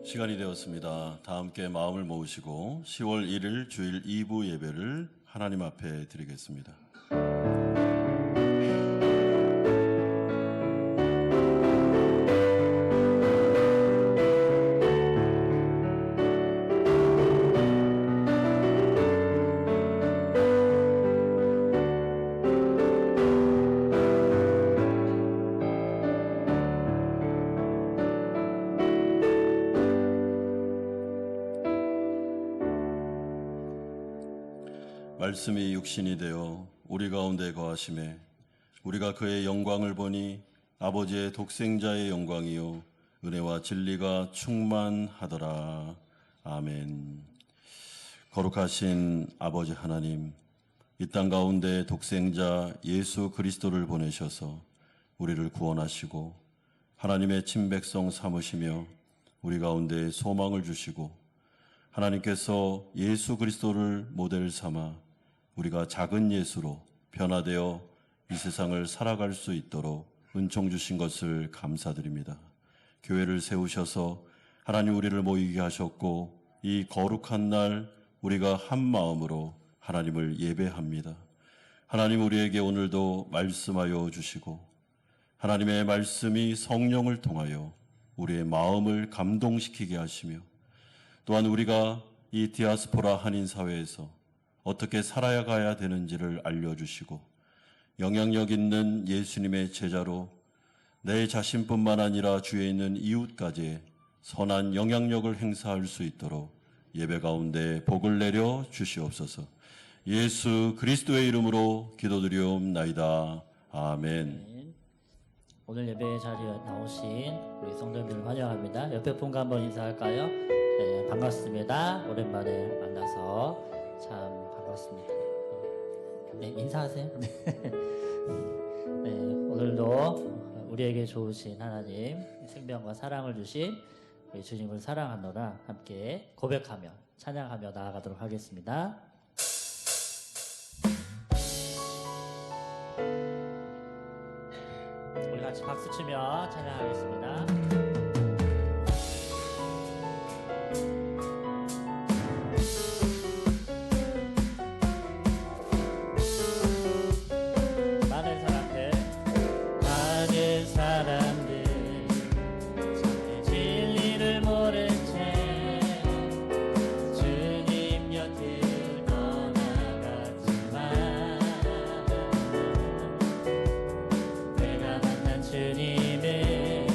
시간이 되었습니다. 다 함께 마음을 모으시고 10월 1일 주일 2부 예배를 하나님 앞에 드리겠습니다. 말씀이 육신이 되어 우리 가운데 거하심에 우리가 그의 영광을 보니 아버지의 독생자의 영광이요 은혜와 진리가 충만하더라. 아멘. 거룩하신 아버지 하나님, 이 땅 가운데 독생자 예수 그리스도를 보내셔서 우리를 구원하시고 하나님의 친백성 삼으시며 우리 가운데 소망을 주시고 하나님께서 예수 그리스도를 모델 삼아 우리가 작은 예수로 변화되어 이 세상을 살아갈 수 있도록 은총 주신 것을 감사드립니다. 교회를 세우셔서 하나님 우리를 모이게 하셨고 이 거룩한 날 우리가 한 마음으로 하나님을 예배합니다. 하나님 우리에게 오늘도 말씀하여 주시고 하나님의 말씀이 성령을 통하여 우리의 마음을 감동시키게 하시며 또한 우리가 이 디아스포라 한인 사회에서 어떻게 살아야 가야 되는지를 알려주시고 영향력 있는 예수님의 제자로 내 자신뿐만 아니라 주위에 있는 이웃까지 선한 영향력을 행사할 수 있도록 예배 가운데 복을 내려 주시옵소서. 예수 그리스도의 이름으로 기도드리옵나이다. 아멘. 오늘 예배 자리에 나오신 우리 성도님들을 환영합니다. 옆에 분과 한번 인사할까요? 네, 반갑습니다. 오랜만에 만나서 참 반갑습니다. 네, 인사하세요. 네, 오늘도 우리에게 좋으신 하나님, 생명과 사랑을 주신 우리 주님을 사랑하노라 함께 고백하며 찬양하며 나아가도록 하겠습니다. 우리 같이 박수 치며 찬양하겠습니다. 사람들 참내 진리를 모른 채 주님 곁을 떠나갔지만 내가 만난 주님은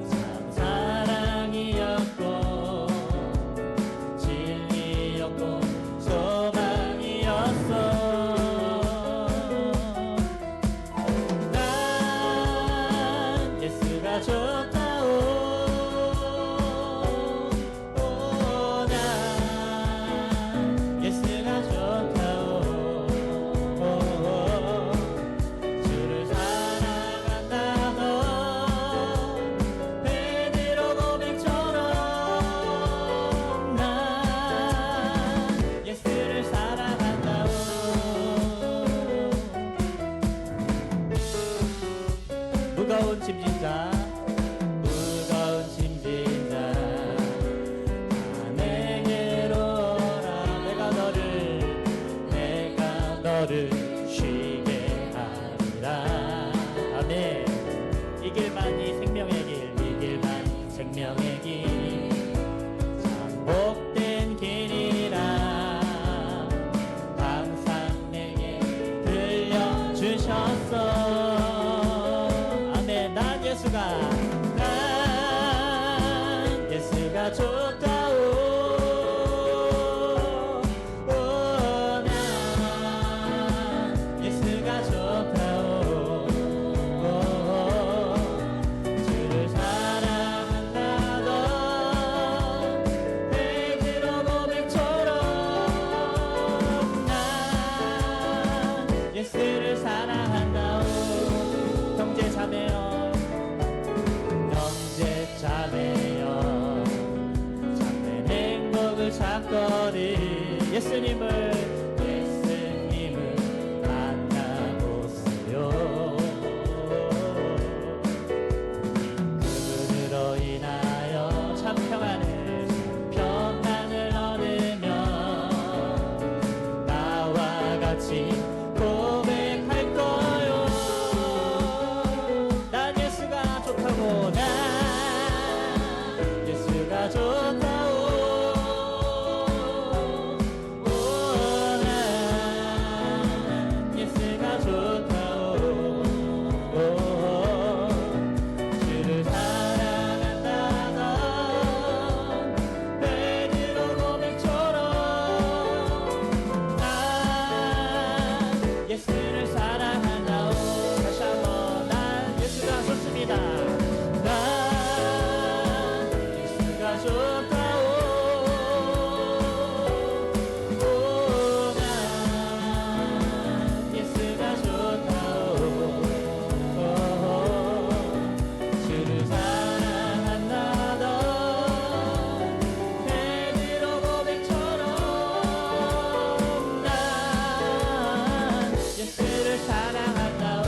참 사랑이었고 진리였고 소망이었어. 좋다오 난 예수가 좋다오 주를 사랑한다 너 베드로 고백처럼 난 예수를 사랑한다오. 무거운 짐진 자 너를 쉬게 하리라. 아멘. 이 길만이 생명의 길, 이 길만 생명의 길, 참 복된 길이라 항상 내게 들려주셨어. 아멘. 난 예수가 좋다오. 예수를 사랑한다오. 형제 자매여 참된 행복을 찾거든 예수님을 만나보세요. 그분으로 인하여 참 평안해 고백합니다. 난 예수가 좋다오. 난 예수가 좋다오. 주를 사랑한다던 베드로 고백처럼 난 예수를 사랑한다오.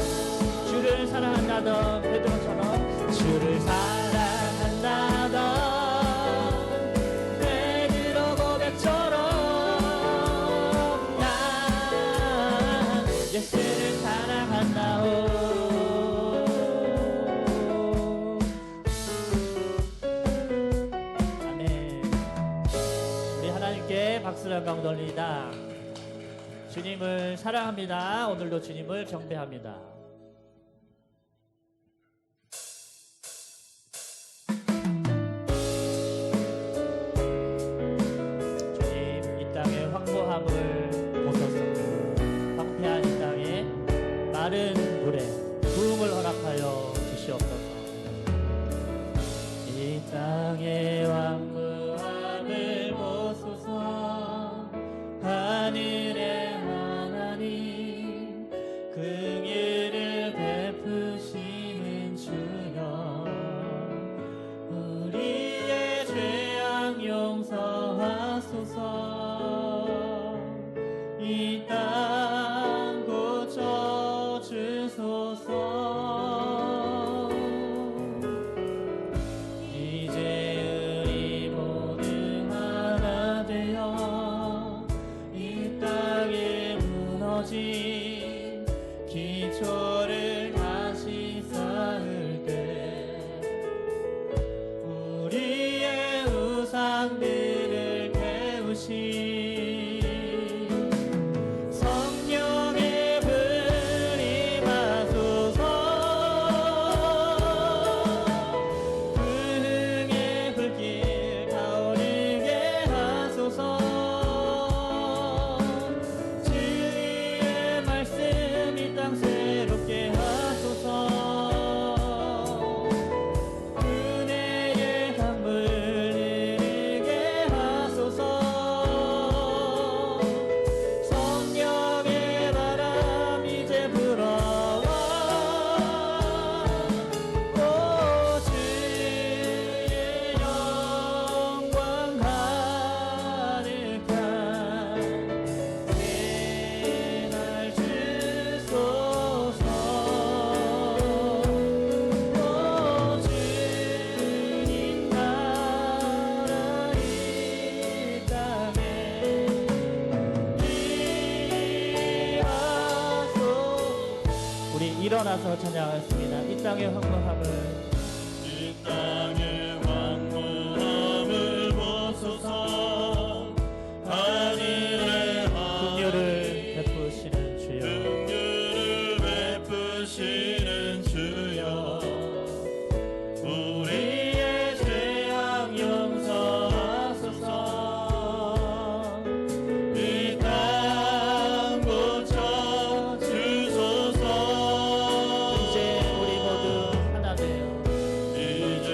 주를 사랑한다던 베드로처럼 주를 사랑한다던 베드로 고백처럼 난 예수를 사랑한다오. 아멘. 우리 하나님께 박수를 한번 돌립니다. 주님을 사랑합니다. 오늘도 주님을 경배합니다. 주님, 이 땅의 황무함을 보소서. 황폐한 이 땅에 마른 물에 부음을 허락하여 주시옵소서. 이 땅의 황무함을 보소서. 하늘의 하나님, 긍휼을 베푸시는 주여, 우리의 죄악 용서하소서. 이 땅 고쳐 주소서. 이제 우리 모두 하나 되어 이 땅에 무너진 기초를 다시 쌓을 때 우리의 우상들을 태우시 성령의 불이 마소서. 불흥의 불길 타오르게 하소서. 진리의 말씀 이 땅 새롭게 하소서. 은혜의 강물 흐르게 하소서. 성령의 바람 이제 불어와 오 주의 영광 가득한 새날 주소서. 오 주님 나라 이 땅에 이하소. 우리 일어나서 찬양하겠습니다. 이 땅의 황무함을 이 땅의 황무함을 보소서. 하늘의 긍휼을 베푸시는 주여, 긍휼을 베푸시는 주여, 우리의 죄악 용서하소서. 이 땅 고쳐 주소서. 이제 우리 모두 하나 되어 이제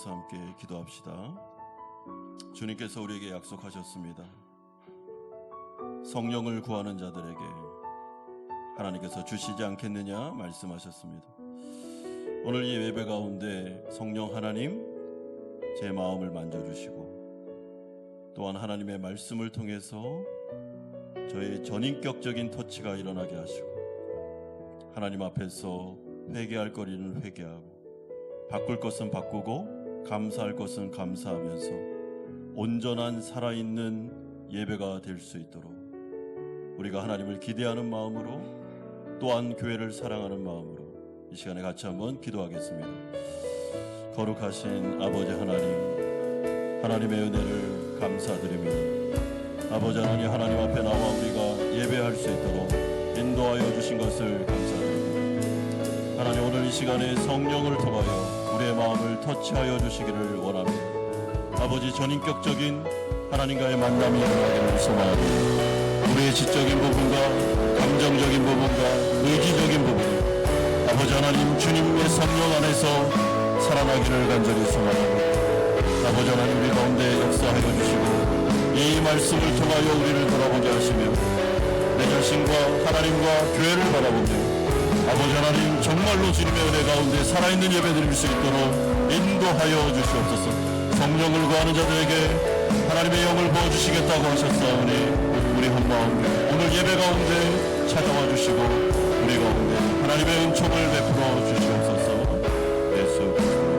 일어나서 함께 기도합시다. 주님께서 우리에게 약속하셨습니다. 성령을 구하는 자들에게 하나님께서 주시지 않겠느냐 말씀하셨습니다. 오늘 이 예배 가운데 성령 하나님 제 마음을 만져주시고 또한 하나님의 말씀을 통해서 저의 전인격적인 터치가 일어나게 하시고 하나님 앞에서 회개할 거리는 회개하고 바꿀 것은 바꾸고 감사할 것은 감사하면서 온전한 살아있는 예배가 될 수 있도록 우리가 하나님을 기대하는 마음으로 또한 교회를 사랑하는 마음으로 이 시간에 같이 한번 기도하겠습니다. 거룩하신 아버지 하나님, 하나님의 은혜를 감사드리며 아버지 하나님, 하나님 앞에 나와 우리가 예배할 수 있도록 인도하여 주신 것을 감사드립니다. 하나님, 오늘 이 시간에 성령을 통하여 우리의 마음을 터치하여 주시기를 원합니다. 아버지, 전인격적인 하나님과의 만남이 일어나기를 소망합니다. 우리의 지적인 부분과 감정적인 부분과 의지적인 부분, 아버지 하나님, 주님의 성령 안에서 살아나기를 간절히 소망합니다. 아버지 하나님, 우리 가운데 역사하여 주시고 이 말씀을 통하여 우리를 돌아보게 하시며 내 자신과 하나님과 교회를 바라보며 아버지 하나님, 정말로 주님의 은혜 가운데 살아있는 예배 드릴 수 있도록 인도하여 주시옵소서. 성령을 구하는 자들에게 하나님의 영을 부어주시겠다고 하셨사오니 우리 한마음 오늘 예배 가운데 찾아와 주시고 우리 가운데 하나님의 은총을 베풀어 주시옵소서. 예수 그리스도로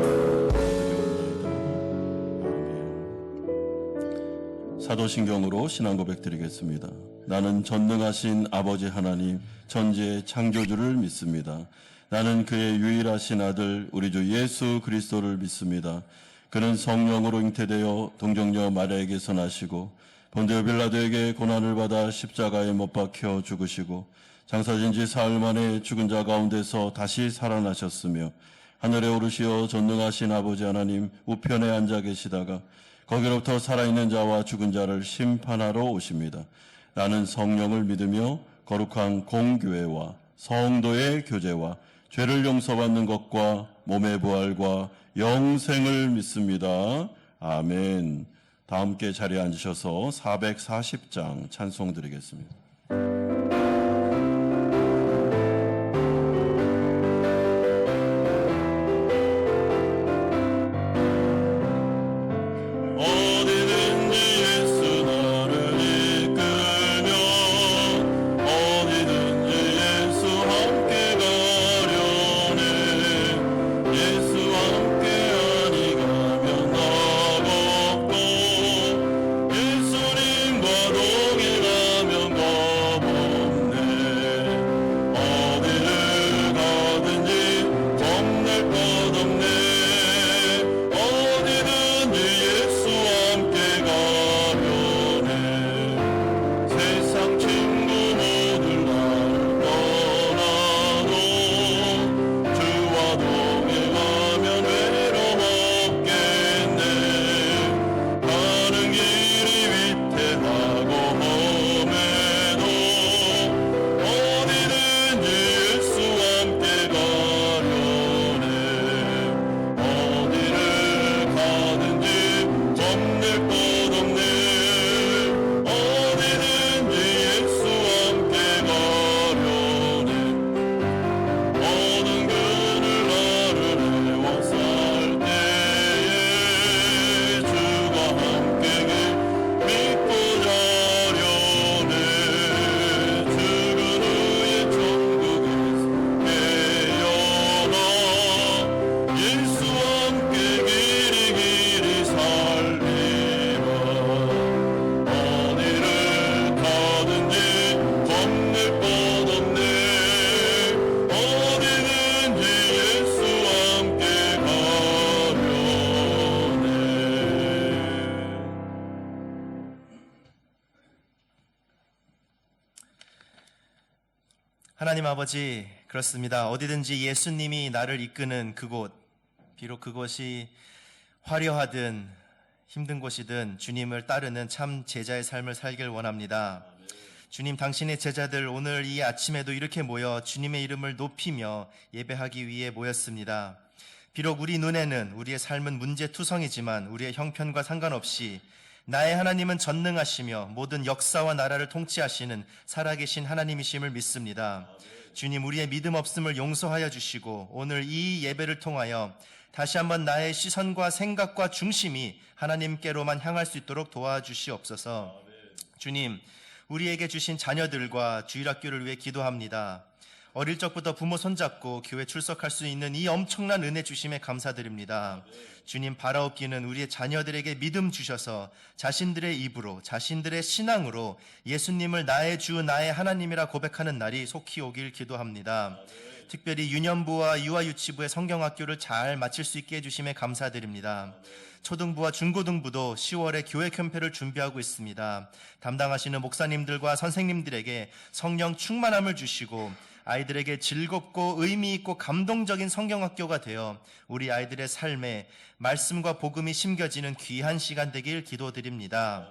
사도신경으로 신앙 고백 드리겠습니다. 나는 전능하신 아버지 하나님 전지의 창조주를 믿습니다. 나는 그의 유일하신 아들 우리 주 예수 그리스도를 믿습니다. 그는 성령으로 잉태되어 동정녀 마리아에게서 나시고 본디오 빌라도에게 고난을 받아 십자가에 못 박혀 죽으시고 장사진 지 사흘 만에 죽은 자 가운데서 다시 살아나셨으며 하늘에 오르시어 전능하신 아버지 하나님 우편에 앉아 계시다가 거기로부터 살아있는 자와 죽은 자를 심판하러 오십니다. 나는 성령을 믿으며 거룩한 공교회와 성도의 교제와 죄를 용서받는 것과 몸의 부활과 영생을 믿습니다. 아멘. 다 함께 자리에 앉으셔서 440장 찬송 드리겠습니다. 하나님 아버지, 그렇습니다. 어디든지 예수님이 나를 이끄는 그곳, 비록 그것이 화려하든 힘든 곳이든 주님을 따르는 참 제자의 삶을 살길 원합니다. 주님, 당신의 제자들 오늘 이 아침에도 이렇게 모여 주님의 이름을 높이며 예배하기 위해 모였습니다. 비록 우리 눈에는 우리의 삶은 문제투성이지만 우리의 형편과 상관없이 나의 하나님은 전능하시며 모든 역사와 나라를 통치하시는 살아계신 하나님이심을 믿습니다. 주님, 우리의 믿음 없음을 용서하여 주시고 오늘 이 예배를 통하여 다시 한번 나의 시선과 생각과 중심이 하나님께로만 향할 수 있도록 도와주시옵소서. 주님, 우리에게 주신 자녀들과 주일학교를 위해 기도합니다. 어릴 적부터 부모 손잡고 교회 출석할 수 있는 이 엄청난 은혜 주심에 감사드립니다. 주님, 바라옵기는 우리의 자녀들에게 믿음 주셔서 자신들의 입으로, 자신들의 신앙으로 예수님을 나의 주, 나의 하나님이라 고백하는 날이 속히 오길 기도합니다. 특별히 유년부와 유아유치부의 성경학교를 잘 마칠 수 있게 해주심에 감사드립니다. 초등부와 중고등부도 10월에 교회 캠페를 준비하고 있습니다. 담당하시는 목사님들과 선생님들에게 성령 충만함을 주시고 아이들에게 즐겁고 의미 있고 감동적인 성경학교가 되어 우리 아이들의 삶에 말씀과 복음이 심겨지는 귀한 시간 되길 기도드립니다.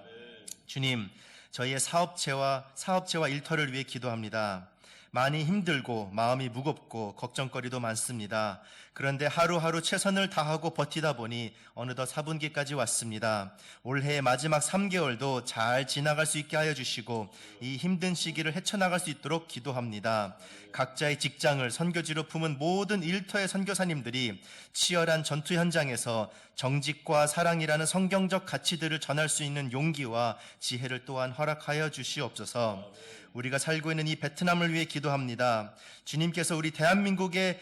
주님, 저희의 사업체와 일터를 위해 기도합니다. 많이 힘들고 마음이 무겁고 걱정거리도 많습니다. 그런데 하루하루 최선을 다하고 버티다 보니 어느덧 4분기까지 왔습니다. 올해의 마지막 3개월도 잘 지나갈 수 있게 하여 주시고 이 힘든 시기를 헤쳐나갈 수 있도록 기도합니다. 각자의 직장을 선교지로 품은 모든 일터의 선교사님들이 치열한 전투 현장에서 정직과 사랑이라는 성경적 가치들을 전할 수 있는 용기와 지혜를 또한 허락하여 주시옵소서. 우리가 살고 있는 이 베트남을 위해 기도합니다. 주님께서 우리 대한민국의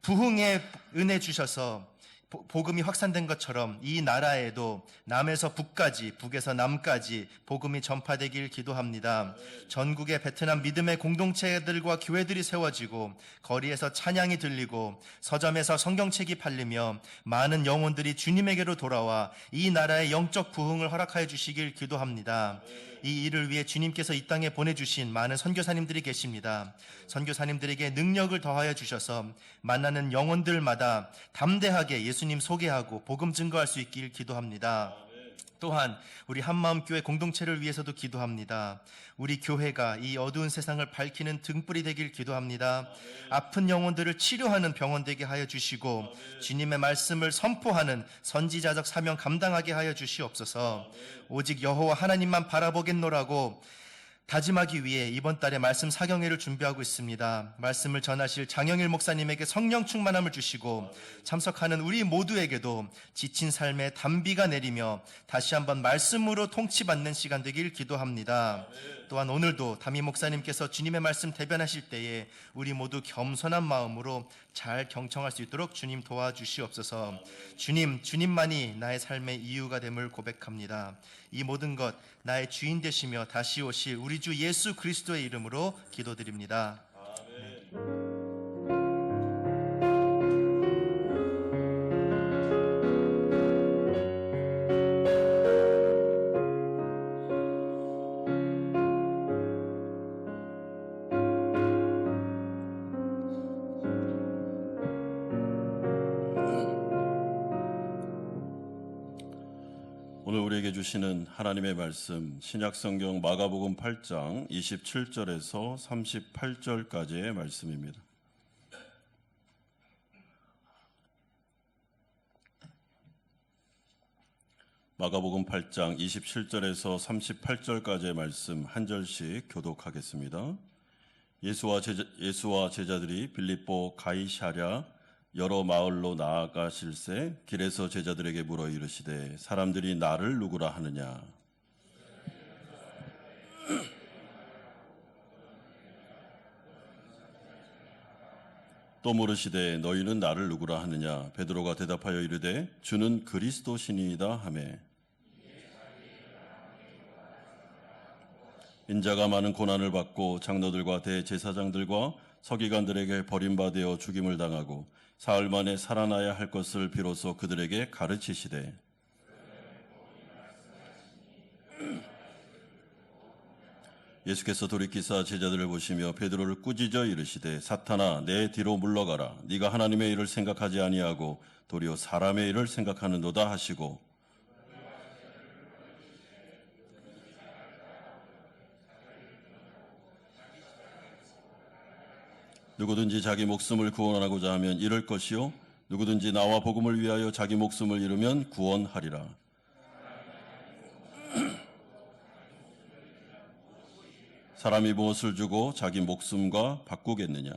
부흥의 은혜 주셔서 복음이 확산된 것처럼 이 나라에도 남에서 북까지, 북에서 남까지 복음이 전파되길 기도합니다. 전국의 베트남 믿음의 공동체들과 교회들이 세워지고 거리에서 찬양이 들리고 서점에서 성경책이 팔리며 많은 영혼들이 주님에게로 돌아와 이 나라의 영적 부흥을 허락하여 주시길 기도합니다. 이 일을 위해 주님께서 이 땅에 보내주신 많은 선교사님들이 계십니다. 선교사님들에게 능력을 더하여 주셔서 만나는 영혼들마다 담대하게 예수님 소개하고 복음 증거할 수 있길 기도합니다. 또한 우리 한마음교회 공동체를 위해서도 기도합니다. 우리 교회가 이 어두운 세상을 밝히는 등불이 되길 기도합니다. 아픈 영혼들을 치료하는 병원 되게 하여 주시고 주님의 말씀을 선포하는 선지자적 사명 감당하게 하여 주시옵소서. 오직 여호와 하나님만 바라보겠노라고 다짐하기 위해 이번 달에 말씀 사경회를 준비하고 있습니다. 말씀을 전하실 장영일 목사님에게 성령 충만함을 주시고 참석하는 우리 모두에게도 지친 삶에 단비가 내리며 다시 한번 말씀으로 통치받는 시간 되길 기도합니다. 또한 오늘도 담임 목사님께서 주님의 말씀 대변하실 때에 우리 모두 겸손한 마음으로 잘 경청할 수 있도록 주님 도와주시옵소서. 주님만이 나의 삶의 이유가 됨을 고백합니다. 이 모든 것 나의 주인 되시며 다시 오실 우리 주 예수 그리스도의 이름으로 기도드립니다. 아멘. 오늘 우리에게 주시는 하나님의 말씀 신약성경 마가복음 8장 27절에서 38절까지의 말씀입니다. 마가복음 8장 27절에서 38절까지의 말씀 한 절씩 교독하겠습니다. 예수와 제자들이 빌립보 가이사랴 여러 마을로 나아가실새 길에서 제자들에게 물어 이르시되 사람들이 나를 누구라 하느냐. 또 물으시되 너희는 나를 누구라 하느냐. 베드로가 대답하여 이르되 주는 그리스도시니이다 하매 인자가 많은 고난을 받고 장로들과 대제사장들과 서기관들에게 버림받아 죽임을 당하고 사흘 만에 살아나야 할 것을 비로소 그들에게 가르치시되 예수께서 돌이키사 제자들을 보시며 베드로를 꾸짖어 이르시되 사탄아 내 뒤로 물러가라. 네가 하나님의 일을 생각하지 아니하고 도리어 사람의 일을 생각하는도다 하시고 누구든지 자기 목숨을 구원하고자 하면 잃을 것이요 누구든지 나와 복음을 위하여 자기 목숨을 잃으면 구원하리라. 사람이 무엇을 주고 자기 목숨과 바꾸겠느냐?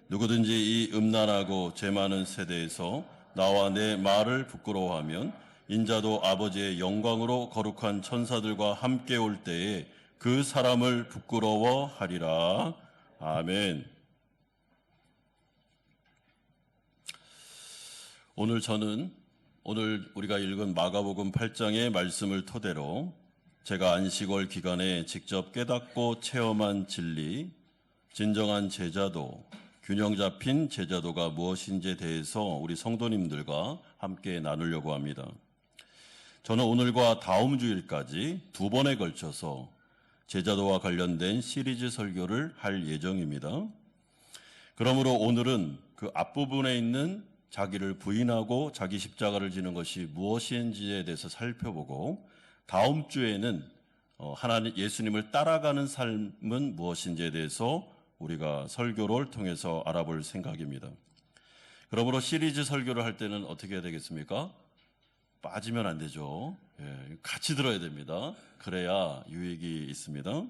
누구든지 이 음란하고 죄 많은 세대에서 나와 내 말을 부끄러워하면 인자도 아버지의 영광으로 거룩한 천사들과 함께 올 때에 그 사람을 부끄러워하리라. 아멘. 오늘 우리가 읽은 마가복음 8장의 말씀을 토대로 제가 안식월 기간에 직접 깨닫고 체험한 진리, 진정한 제자도, 균형 잡힌 제자도가 무엇인지에 대해서 우리 성도님들과 함께 나누려고 합니다. 저는 오늘과 다음 주일까지 2번에 걸쳐서 제자도와 관련된 시리즈 설교를 할 예정입니다. 그러므로 오늘은 그 앞부분에 있는 자기를 부인하고 자기 십자가를 지는 것이 무엇인지에 대해서 살펴보고, 다음 주에는 하나님 예수님을 따라가는 삶은 무엇인지에 대해서 우리가 설교를 통해서 알아볼 생각입니다. 그러므로 시리즈 설교를 할 때는 어떻게 해야 되겠습니까? 빠지면 안 되죠. 같이 들어야 됩니다. 그래야 유익이 있습니다.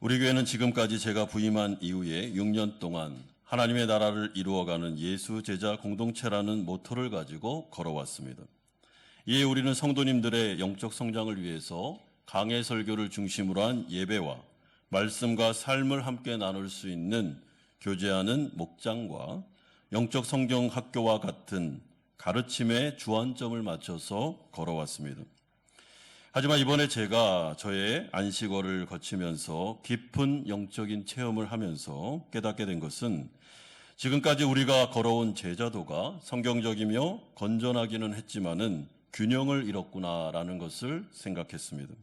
우리 교회는 지금까지 제가 부임한 이후에 6년 동안 하나님의 나라를 이루어가는 예수 제자 공동체라는 모토를 가지고 걸어왔습니다. 이에 우리는 성도님들의 영적 성장을 위해서 강해 설교를 중심으로 한 예배와 말씀과 삶을 함께 나눌 수 있는 교제하는 목장과 영적 성경 학교와 같은 가르침에 주안점을 맞춰서 걸어왔습니다. 하지만 이번에 제가 저의 안식월을 거치면서 깊은 영적인 체험을 하면서 깨닫게 된 것은 지금까지 우리가 걸어온 제자도가 성경적이며 건전하기는 했지만은 균형을 잃었구나라는 것을 생각했습니다.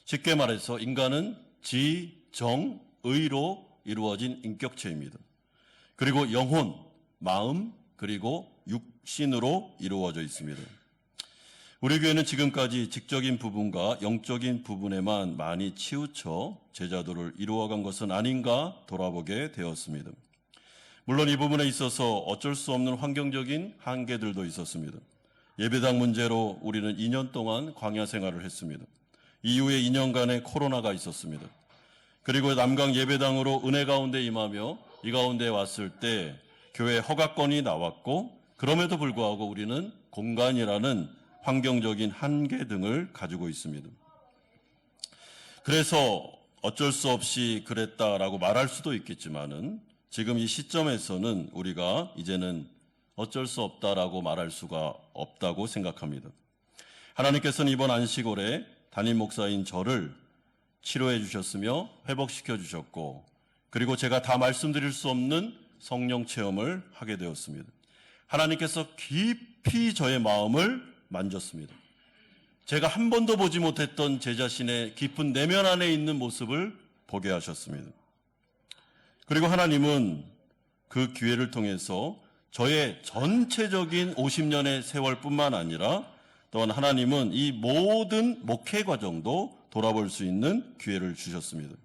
쉽게 말해서 인간은 지, 정, 의로 이루어진 인격체입니다. 그리고 영혼, 마음, 그리고 육신으로 이루어져 있습니다. 우리 교회는 지금까지 직적인 부분과 영적인 부분에만 많이 치우쳐 제자도를 이루어간 것은 아닌가 돌아보게 되었습니다. 물론 이 부분에 있어서 어쩔 수 없는 환경적인 한계들도 있었습니다. 예배당 문제로 우리는 2년 동안 광야 생활을 했습니다. 이후에 2년간의 코로나가 있었습니다. 그리고 남강 예배당으로 은혜 가운데 임하며 이 가운데 왔을 때 교회 허가권이 나왔고, 그럼에도 불구하고 우리는 공간이라는 환경적인 한계 등을 가지고 있습니다. 그래서 어쩔 수 없이 그랬다라고 말할 수도 있겠지만은 지금 이 시점에서는 우리가 이제는 어쩔 수 없다라고 말할 수가 없다고 생각합니다. 하나님께서는 이번 안식월에 담임 목사인 저를 치료해 주셨으며 회복시켜 주셨고, 그리고 제가 다 말씀드릴 수 없는 성령 체험을 하게 되었습니다. 하나님께서 깊이 저의 마음을 만졌습니다. 제가 한 번도 보지 못했던 제 자신의 깊은 내면 안에 있는 모습을 보게 하셨습니다. 그리고 하나님은 그 기회를 통해서 저의 전체적인 50년의 세월뿐만 아니라 또한 하나님은 이 모든 목회 과정도 돌아볼 수 있는 기회를 주셨습니다.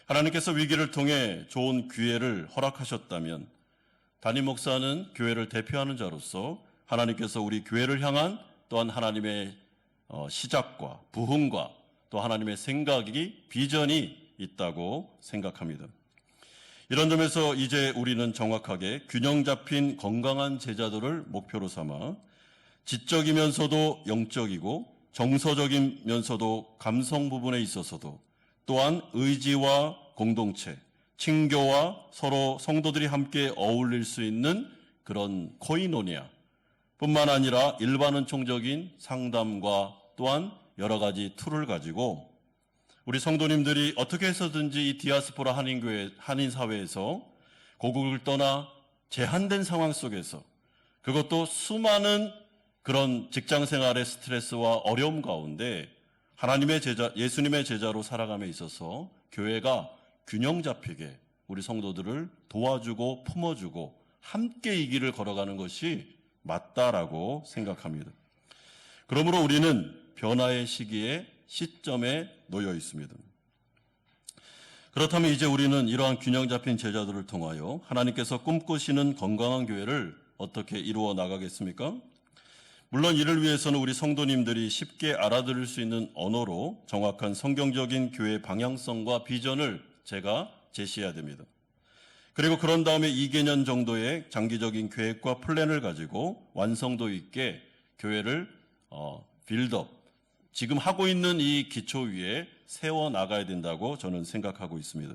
하나님께서 위기를 통해 좋은 기회를 허락하셨다면 담임 목사는 교회를 대표하는 자로서 하나님께서 우리 교회를 향한 또한 하나님의 시작과 부흥과 또 하나님의 생각이 비전이 있다고 생각합니다. 이런 점에서 이제 우리는 정확하게 균형 잡힌 건강한 제자도를 목표로 삼아 지적이면서도 영적이고 정서적이면서도 감성 부분에 있어서도 또한 의지와 공동체, 친교와 서로 성도들이 함께 어울릴 수 있는 그런 코이노니아 뿐만 아니라 일반 은총적인 상담과 또한 여러 가지 툴을 가지고 우리 성도님들이 어떻게 해서든지 이 디아스포라 한인 사회에서 고국을 떠나 제한된 상황 속에서, 그것도 수많은 그런 직장 생활의 스트레스와 어려움 가운데 하나님의 제자, 예수님의 제자로 살아감에 있어서 교회가 균형 잡히게 우리 성도들을 도와주고 품어주고 함께 이 길을 걸어가는 것이 맞다라고 생각합니다. 그러므로 우리는 변화의 시기에 시점에 놓여 있습니다. 그렇다면 이제 우리는 이러한 균형 잡힌 제자들을 통하여 하나님께서 꿈꾸시는 건강한 교회를 어떻게 이루어 나가겠습니까? 물론 이를 위해서는 우리 성도님들이 쉽게 알아들을 수 있는 언어로 정확한 성경적인 교회 방향성과 비전을 제가 제시해야 됩니다. 그리고 그런 다음에 2개년 정도의 장기적인 계획과 플랜을 가지고 완성도 있게 교회를 빌드업, 지금 하고 있는 이 기초 위에 세워나가야 된다고 저는 생각하고 있습니다.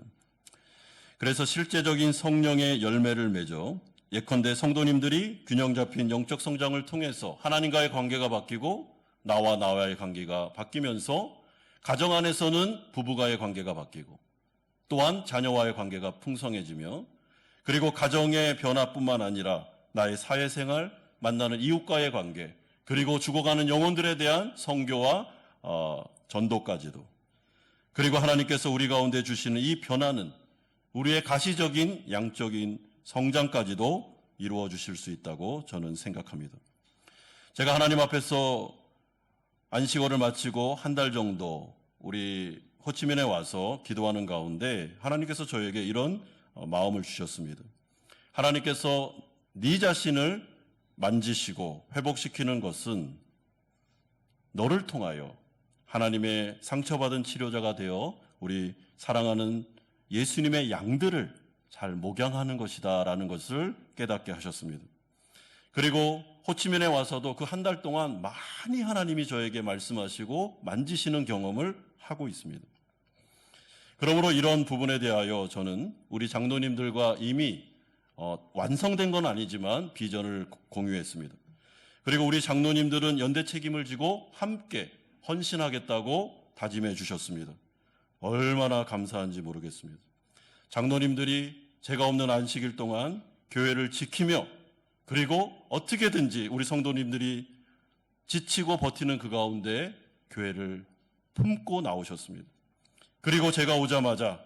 그래서 실제적인 성령의 열매를 맺어 예컨대 성도님들이 균형 잡힌 영적 성장을 통해서 하나님과의 관계가 바뀌고 나와의 관계가 바뀌면서 가정 안에서는 부부가의 관계가 바뀌고 또한 자녀와의 관계가 풍성해지며 그리고 가정의 변화뿐만 아니라 나의 사회생활, 만나는 이웃과의 관계 그리고 죽어가는 영혼들에 대한 선교와 전도까지도 그리고 하나님께서 우리 가운데 주시는 이 변화는 우리의 가시적인 양적인 성장까지도 이루어 주실 수 있다고 저는 생각합니다. 제가 하나님 앞에서 안식월을 마치고 한 달 정도 우리 호치민에 와서 기도하는 가운데 하나님께서 저에게 이런 마음을 주셨습니다. 하나님께서 네 자신을 만지시고 회복시키는 것은 너를 통하여 하나님의 상처받은 치료자가 되어 우리 사랑하는 예수님의 양들을 잘 목양하는 것이다라는 것을 깨닫게 하셨습니다. 그리고 호치민에 와서도 그 한 달 동안 많이 하나님이 저에게 말씀하시고 만지시는 경험을 하고 있습니다. 그러므로 이런 부분에 대하여 저는 우리 장로님들과 이미 완성된 건 아니지만 비전을 공유했습니다. 그리고 우리 장로님들은 연대 책임을 지고 함께 헌신하겠다고 다짐해 주셨습니다. 얼마나 감사한지 모르겠습니다. 장로님들이 제가 없는 안식일 동안 교회를 지키며 그리고 어떻게든지 우리 성도님들이 지치고 버티는 그 가운데 교회를 품고 나오셨습니다. 그리고 제가 오자마자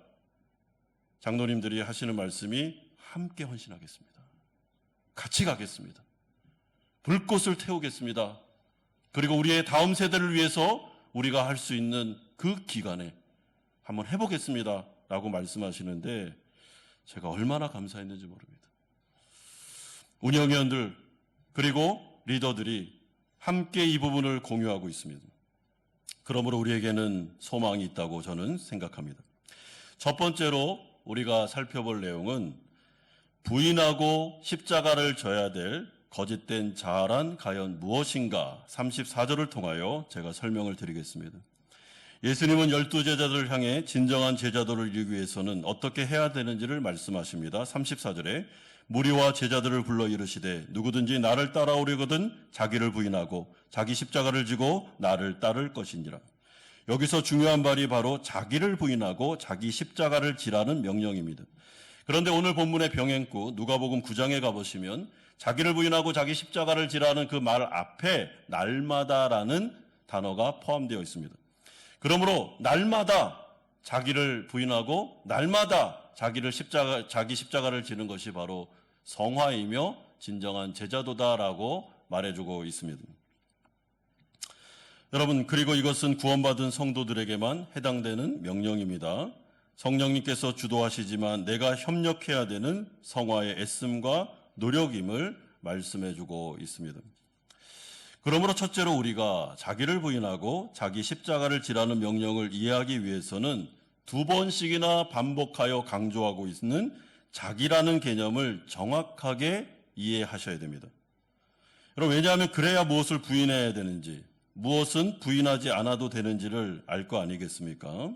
장로님들이 하시는 말씀이 함께 헌신하겠습니다. 같이 가겠습니다. 불꽃을 태우겠습니다. 그리고 우리의 다음 세대를 위해서 우리가 할 수 있는 그 기간에 한번 해보겠습니다. 라고 말씀하시는데 제가 얼마나 감사했는지 모릅니다. 운영위원들 그리고 리더들이 함께 이 부분을 공유하고 있습니다. 그러므로 우리에게는 소망이 있다고 저는 생각합니다. 첫 번째로 우리가 살펴볼 내용은 부인하고 십자가를 져야 될 거짓된 자아란 과연 무엇인가 34절을 통하여 제가 설명을 드리겠습니다. 예수님은 12제자들을 향해 진정한 제자도를 이루기 위해서는 어떻게 해야 되는지를 말씀하십니다. 34절에 무리와 제자들을 불러 이르시되 누구든지 나를 따라오려거든 자기를 부인하고 자기 십자가를 지고 나를 따를 것이니라. 여기서 중요한 말이 바로 자기를 부인하고 자기 십자가를 지라는 명령입니다. 그런데 오늘 본문의 병행구 누가복음 9장에 가보시면 자기를 부인하고 자기 십자가를 지라는 그 말 앞에 날마다라는 단어가 포함되어 있습니다. 그러므로 날마다 자기를 부인하고 날마다 자기 십자가를 지는 것이 바로 성화이며 진정한 제자도다라고 말해주고 있습니다. 여러분, 그리고 이것은 구원받은 성도들에게만 해당되는 명령입니다. 성령님께서 주도하시지만 내가 협력해야 되는 성화의 애씀과 노력임을 말씀해주고 있습니다. 그러므로 첫째로 우리가 자기를 부인하고 자기 십자가를 지라는 명령을 이해하기 위해서는 2번씩이나 반복하여 강조하고 있는 자기라는 개념을 정확하게 이해하셔야 됩니다. 여러분, 왜냐하면 그래야 무엇을 부인해야 되는지, 무엇은 부인하지 않아도 되는지를 알 거 아니겠습니까?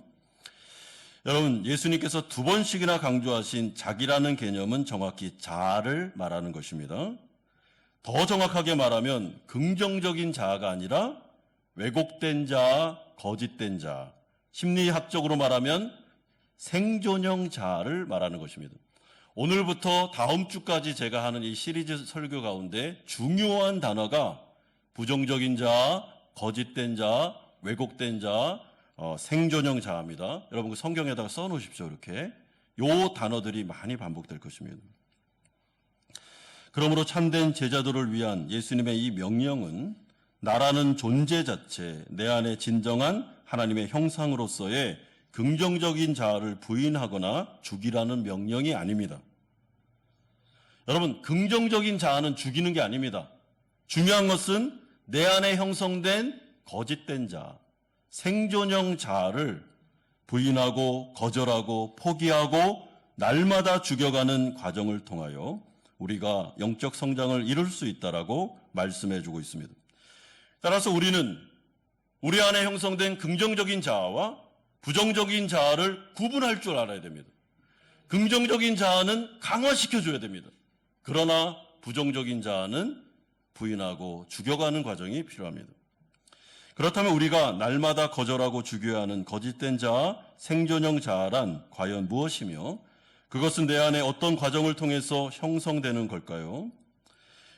여러분, 예수님께서 2번씩이나 강조하신 자기라는 개념은 정확히 자아를 말하는 것입니다. 더 정확하게 말하면 긍정적인 자아가 아니라 왜곡된 자아, 거짓된 자아, 심리학적으로 말하면 생존형 자아를 말하는 것입니다. 오늘부터 다음 주까지 제가 하는 이 시리즈 설교 가운데 중요한 단어가 부정적인 자아, 거짓된 자아, 왜곡된 자아, 생존형 자아입니다. 여러분 그 성경에다가 써놓으십시오. 이렇게 요 단어들이 많이 반복될 것입니다. 그러므로 참된 제자도를 위한 예수님의 이 명령은 나라는 존재 자체, 내 안에 진정한 하나님의 형상으로서의 긍정적인 자아를 부인하거나 죽이라는 명령이 아닙니다. 여러분, 긍정적인 자아는 죽이는 게 아닙니다. 중요한 것은 내 안에 형성된 거짓된 자아, 생존형 자아를 부인하고 거절하고 포기하고 날마다 죽여가는 과정을 통하여 우리가 영적 성장을 이룰 수 있다라고 말씀해 주고 있습니다. 따라서 우리는 우리 안에 형성된 긍정적인 자아와 부정적인 자아를 구분할 줄 알아야 됩니다. 긍정적인 자아는 강화시켜줘야 됩니다. 그러나 부정적인 자아는 부인하고 죽여가는 과정이 필요합니다. 그렇다면 우리가 날마다 거절하고 죽여야 하는 거짓된 자아, 생존형 자아란 과연 무엇이며 그것은 내 안에 어떤 과정을 통해서 형성되는 걸까요?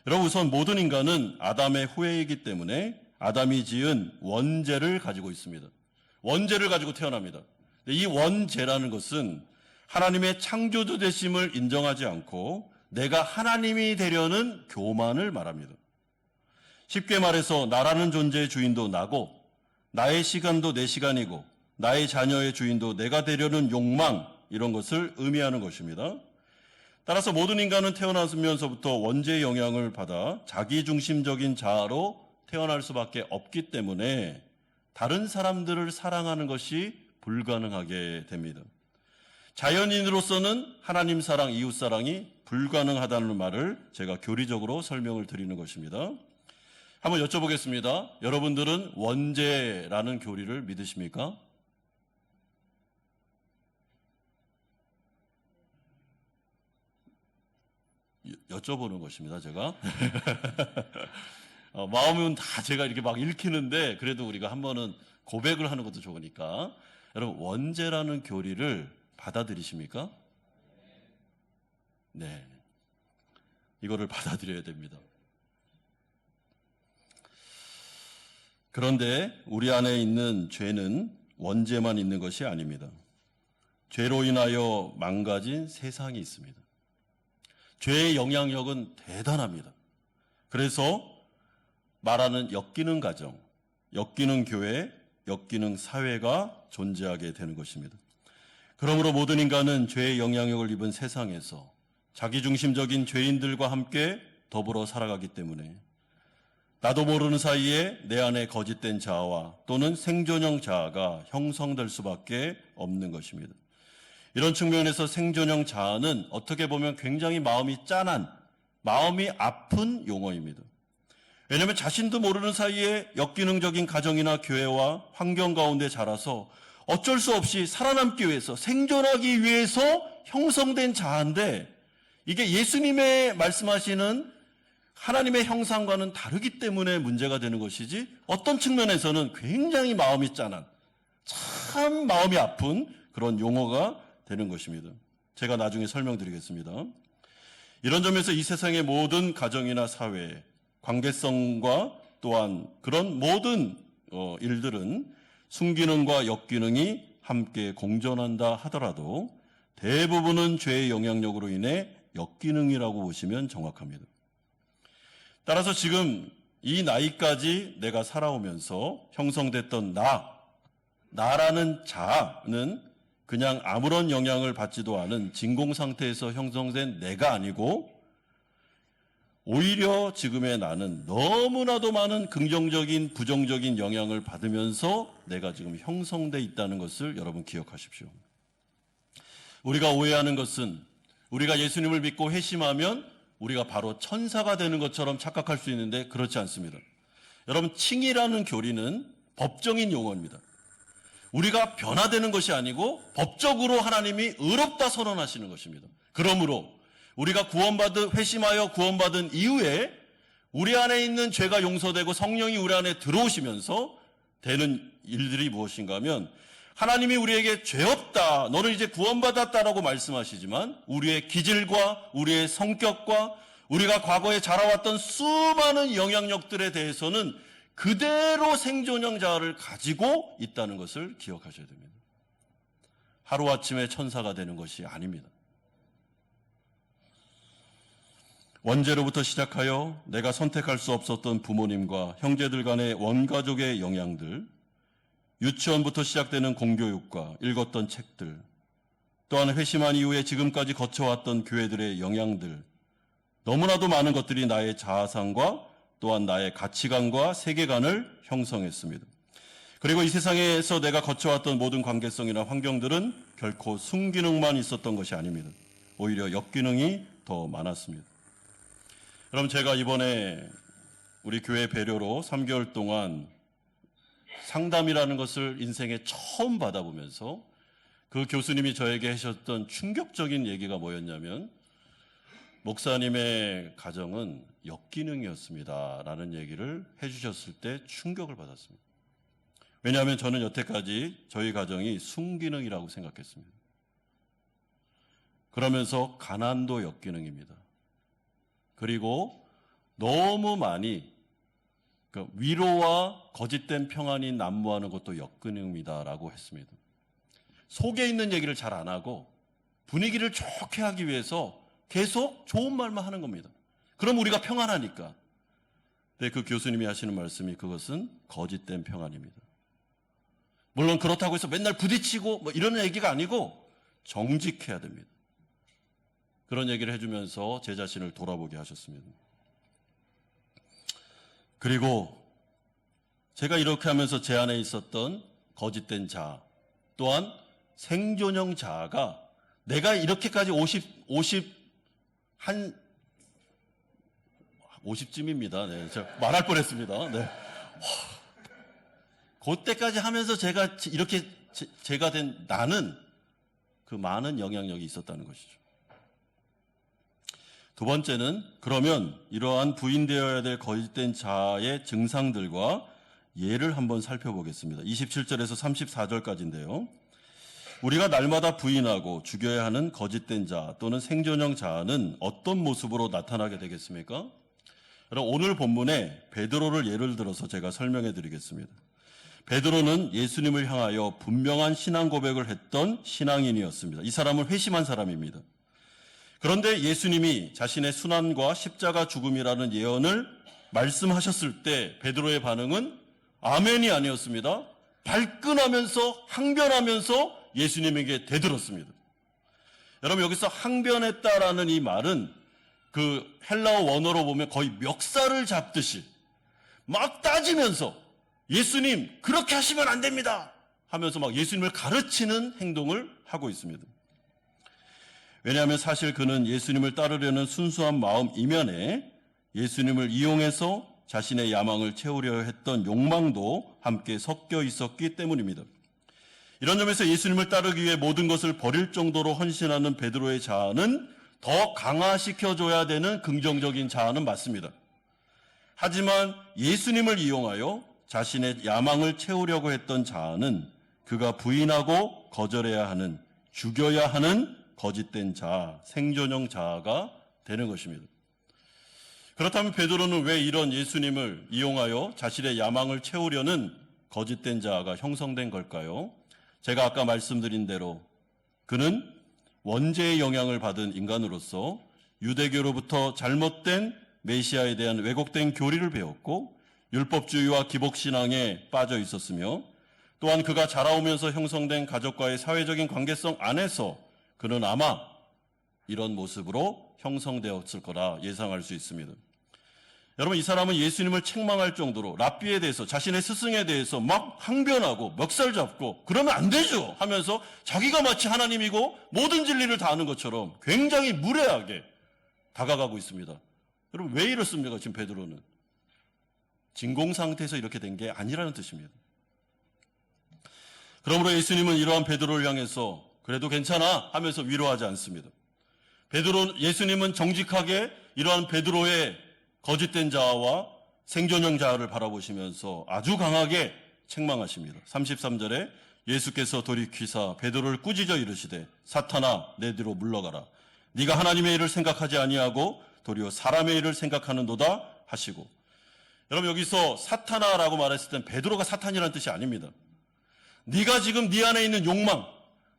여러분, 우선 모든 인간은 아담의 후예이기 때문에 아담이 지은 원죄를 가지고 있습니다. 원죄를 가지고 태어납니다. 이 원죄라는 것은 하나님의 창조주 되심을 인정하지 않고 내가 하나님이 되려는 교만을 말합니다. 쉽게 말해서 나라는 존재의 주인도 나고 나의 시간도 내 시간이고 나의 자녀의 주인도 내가 되려는 욕망, 이런 것을 의미하는 것입니다. 따라서 모든 인간은 태어나면서부터 원죄의 영향을 받아 자기중심적인 자아로 태어날 수밖에 없기 때문에 다른 사람들을 사랑하는 것이 불가능하게 됩니다. 자연인으로서는 하나님 사랑, 이웃 사랑이 불가능하다는 말을 제가 교리적으로 설명을 드리는 것입니다. 한번 여쭤보겠습니다. 여러분들은 원죄라는 교리를 믿으십니까? 여쭤보는 것입니다, 제가. 마음은 다 제가 이렇게 막 읽히는데 그래도 우리가 한 번은 고백을 하는 것도 좋으니까. 여러분, 원죄라는 교리를 받아들이십니까? 네. 이거를 받아들여야 됩니다. 그런데 우리 안에 있는 죄는 원죄만 있는 것이 아닙니다. 죄로 인하여 망가진 세상이 있습니다. 죄의 영향력은 대단합니다. 그래서 말하는 엮이는 가정, 엮이는 교회, 엮이는 사회가 존재하게 되는 것입니다. 그러므로 모든 인간은 죄의 영향력을 입은 세상에서 자기중심적인 죄인들과 함께 더불어 살아가기 때문에 나도 모르는 사이에 내 안에 거짓된 자아와 또는 생존형 자아가 형성될 수밖에 없는 것입니다. 이런 측면에서 생존형 자아는 어떻게 보면 굉장히 마음이 짠한, 마음이 아픈 용어입니다. 왜냐하면 자신도 모르는 사이에 역기능적인 가정이나 교회와 환경 가운데 자라서 어쩔 수 없이 살아남기 위해서, 생존하기 위해서 형성된 자아인데 이게 예수님의 말씀하시는 하나님의 형상과는 다르기 때문에 문제가 되는 것이지 어떤 측면에서는 굉장히 마음이 짠한, 참 마음이 아픈 그런 용어가 되는 것입니다. 제가 나중에 설명드리겠습니다. 이런 점에서 이 세상의 모든 가정이나 사회, 관계성과 또한 그런 모든 일들은 순기능과 역기능이 함께 공존한다 하더라도 대부분은 죄의 영향력으로 인해 역기능이라고 보시면 정확합니다. 따라서 지금 이 나이까지 내가 살아오면서 형성됐던 나라는 자아는 그냥 아무런 영향을 받지도 않은 진공 상태에서 형성된 내가 아니고 오히려 지금의 나는 너무나도 많은 긍정적인, 부정적인 영향을 받으면서 내가 지금 형성돼 있다는 것을 여러분 기억하십시오. 우리가 오해하는 것은 우리가 예수님을 믿고 회심하면 우리가 바로 천사가 되는 것처럼 착각할 수 있는데 그렇지 않습니다. 여러분, 칭이라는 교리는 법정인 용어입니다. 우리가 변화되는 것이 아니고 법적으로 하나님이 의롭다 선언하시는 것입니다. 그러므로 우리가 회심하여 구원받은 이후에 우리 안에 있는 죄가 용서되고 성령이 우리 안에 들어오시면서 되는 일들이 무엇인가 하면 하나님이 우리에게 죄 없다, 너는 이제 구원받았다라고 말씀하시지만 우리의 기질과 우리의 성격과 우리가 과거에 자라왔던 수많은 영향력들에 대해서는 그대로 생존형 자아를 가지고 있다는 것을 기억하셔야 됩니다. 하루아침에 천사가 되는 것이 아닙니다. 원죄로부터 시작하여 내가 선택할 수 없었던 부모님과 형제들 간의 원가족의 영향들, 유치원부터 시작되는 공교육과 읽었던 책들, 또한 회심한 이후에 지금까지 거쳐왔던 교회들의 영향들, 너무나도 많은 것들이 나의 자아상과 또한 나의 가치관과 세계관을 형성했습니다. 그리고 이 세상에서 내가 거쳐왔던 모든 관계성이나 환경들은 결코 순기능만 있었던 것이 아닙니다. 오히려 역기능이 더 많았습니다. 그럼 제가 이번에 우리 교회 배려로 3개월 동안 상담이라는 것을 인생에 처음 받아보면서 그 교수님이 저에게 하셨던 충격적인 얘기가 뭐였냐면, 목사님의 가정은 역기능이었습니다 라는 얘기를 해주셨을 때 충격을 받았습니다. 왜냐하면 저는 여태까지 저희 가정이 순기능이라고 생각했습니다. 그러면서 가난도 역기능입니다. 그리고 너무 많이 위로와 거짓된 평안이 난무하는 것도 역기능입니다라고 했습니다. 속에 있는 얘기를 잘 안 하고 분위기를 좋게 하기 위해서 계속 좋은 말만 하는 겁니다. 그럼 우리가 평안하니까. 근데 그 교수님이 하시는 말씀이 그것은 거짓된 평안입니다. 물론 그렇다고 해서 맨날 부딪히고 뭐 이런 얘기가 아니고 정직해야 됩니다. 그런 얘기를 해주면서 제 자신을 돌아보게 하셨습니다. 그리고 제가 이렇게 하면서 제 안에 있었던 거짓된 자아, 또한 생존형 자아가 내가 이렇게까지 50쯤입니다. 네, 저 말할 뻔했습니다. 네. 그때까지 하면서 제가 이렇게 제가 된 나는 그 많은 영향력이 있었다는 것이죠. 두 번째는, 그러면 이러한 부인되어야 될 거짓된 자아의 증상들과 예를 한번 살펴보겠습니다. 27절에서 34절까지인데요. 우리가 날마다 부인하고 죽여야 하는 거짓된 자 또는 생존형 자아는 어떤 모습으로 나타나게 되겠습니까? 여러분, 오늘 본문에 베드로를 예를 들어서 제가 설명해 드리겠습니다. 베드로는 예수님을 향하여 분명한 신앙 고백을 했던 신앙인이었습니다. 이 사람은 회심한 사람입니다. 그런데 예수님이 자신의 순환과 십자가 죽음이라는 예언을 말씀하셨을 때 베드로의 반응은 아멘이 아니었습니다. 발끈하면서 항변하면서 예수님에게 대들었습니다. 여러분, 여기서 항변했다라는 이 말은 그 헬라어 원어로 보면 거의 멱살을 잡듯이 막 따지면서 예수님 그렇게 하시면 안 됩니다 하면서 막 예수님을 가르치는 행동을 하고 있습니다. 왜냐하면 사실 그는 예수님을 따르려는 순수한 마음 이면에 예수님을 이용해서 자신의 야망을 채우려 했던 욕망도 함께 섞여 있었기 때문입니다. 이런 점에서 예수님을 따르기 위해 모든 것을 버릴 정도로 헌신하는 베드로의 자아는 더 강화시켜줘야 되는 긍정적인 자아는 맞습니다. 하지만 예수님을 이용하여 자신의 야망을 채우려고 했던 자아는 그가 부인하고 거절해야 하는, 죽여야 하는 거짓된 자아, 생존형 자아가 되는 것입니다. 그렇다면 베드로는 왜 이런 예수님을 이용하여 자신의 야망을 채우려는 거짓된 자아가 형성된 걸까요? 제가 아까 말씀드린 대로 그는 원죄의 영향을 받은 인간으로서 유대교로부터 잘못된 메시아에 대한 왜곡된 교리를 배웠고 율법주의와 기복신앙에 빠져 있었으며, 또한 그가 자라오면서 형성된 가족과의 사회적인 관계성 안에서 그는 아마 이런 모습으로 형성되었을 거라 예상할 수 있습니다. 여러분, 이 사람은 예수님을 책망할 정도로 랍비에 대해서, 자신의 스승에 대해서 막 항변하고 멱살 잡고 그러면 안 되죠 하면서 자기가 마치 하나님이고 모든 진리를 다 아는 것처럼 굉장히 무례하게 다가가고 있습니다. 여러분, 왜 이렇습니까? 지금 베드로는 진공 상태에서 이렇게 된 게 아니라는 뜻입니다. 그러므로 예수님은 이러한 베드로를 향해서 그래도 괜찮아 하면서 위로하지 않습니다. 예수님은 정직하게 이러한 베드로의 거짓된 자아와 생존형 자아를 바라보시면서 아주 강하게 책망하십니다. 33절에 예수께서 돌이키사 베드로를 꾸짖어 이르시되 사탄아 내 뒤로 물러가라. 네가 하나님의 일을 생각하지 아니하고 도리어 사람의 일을 생각하는도다 하시고, 여러분, 여기서 사탄아라고 말했을 땐 베드로가 사탄이라는 뜻이 아닙니다. 네가 지금 네 안에 있는 욕망,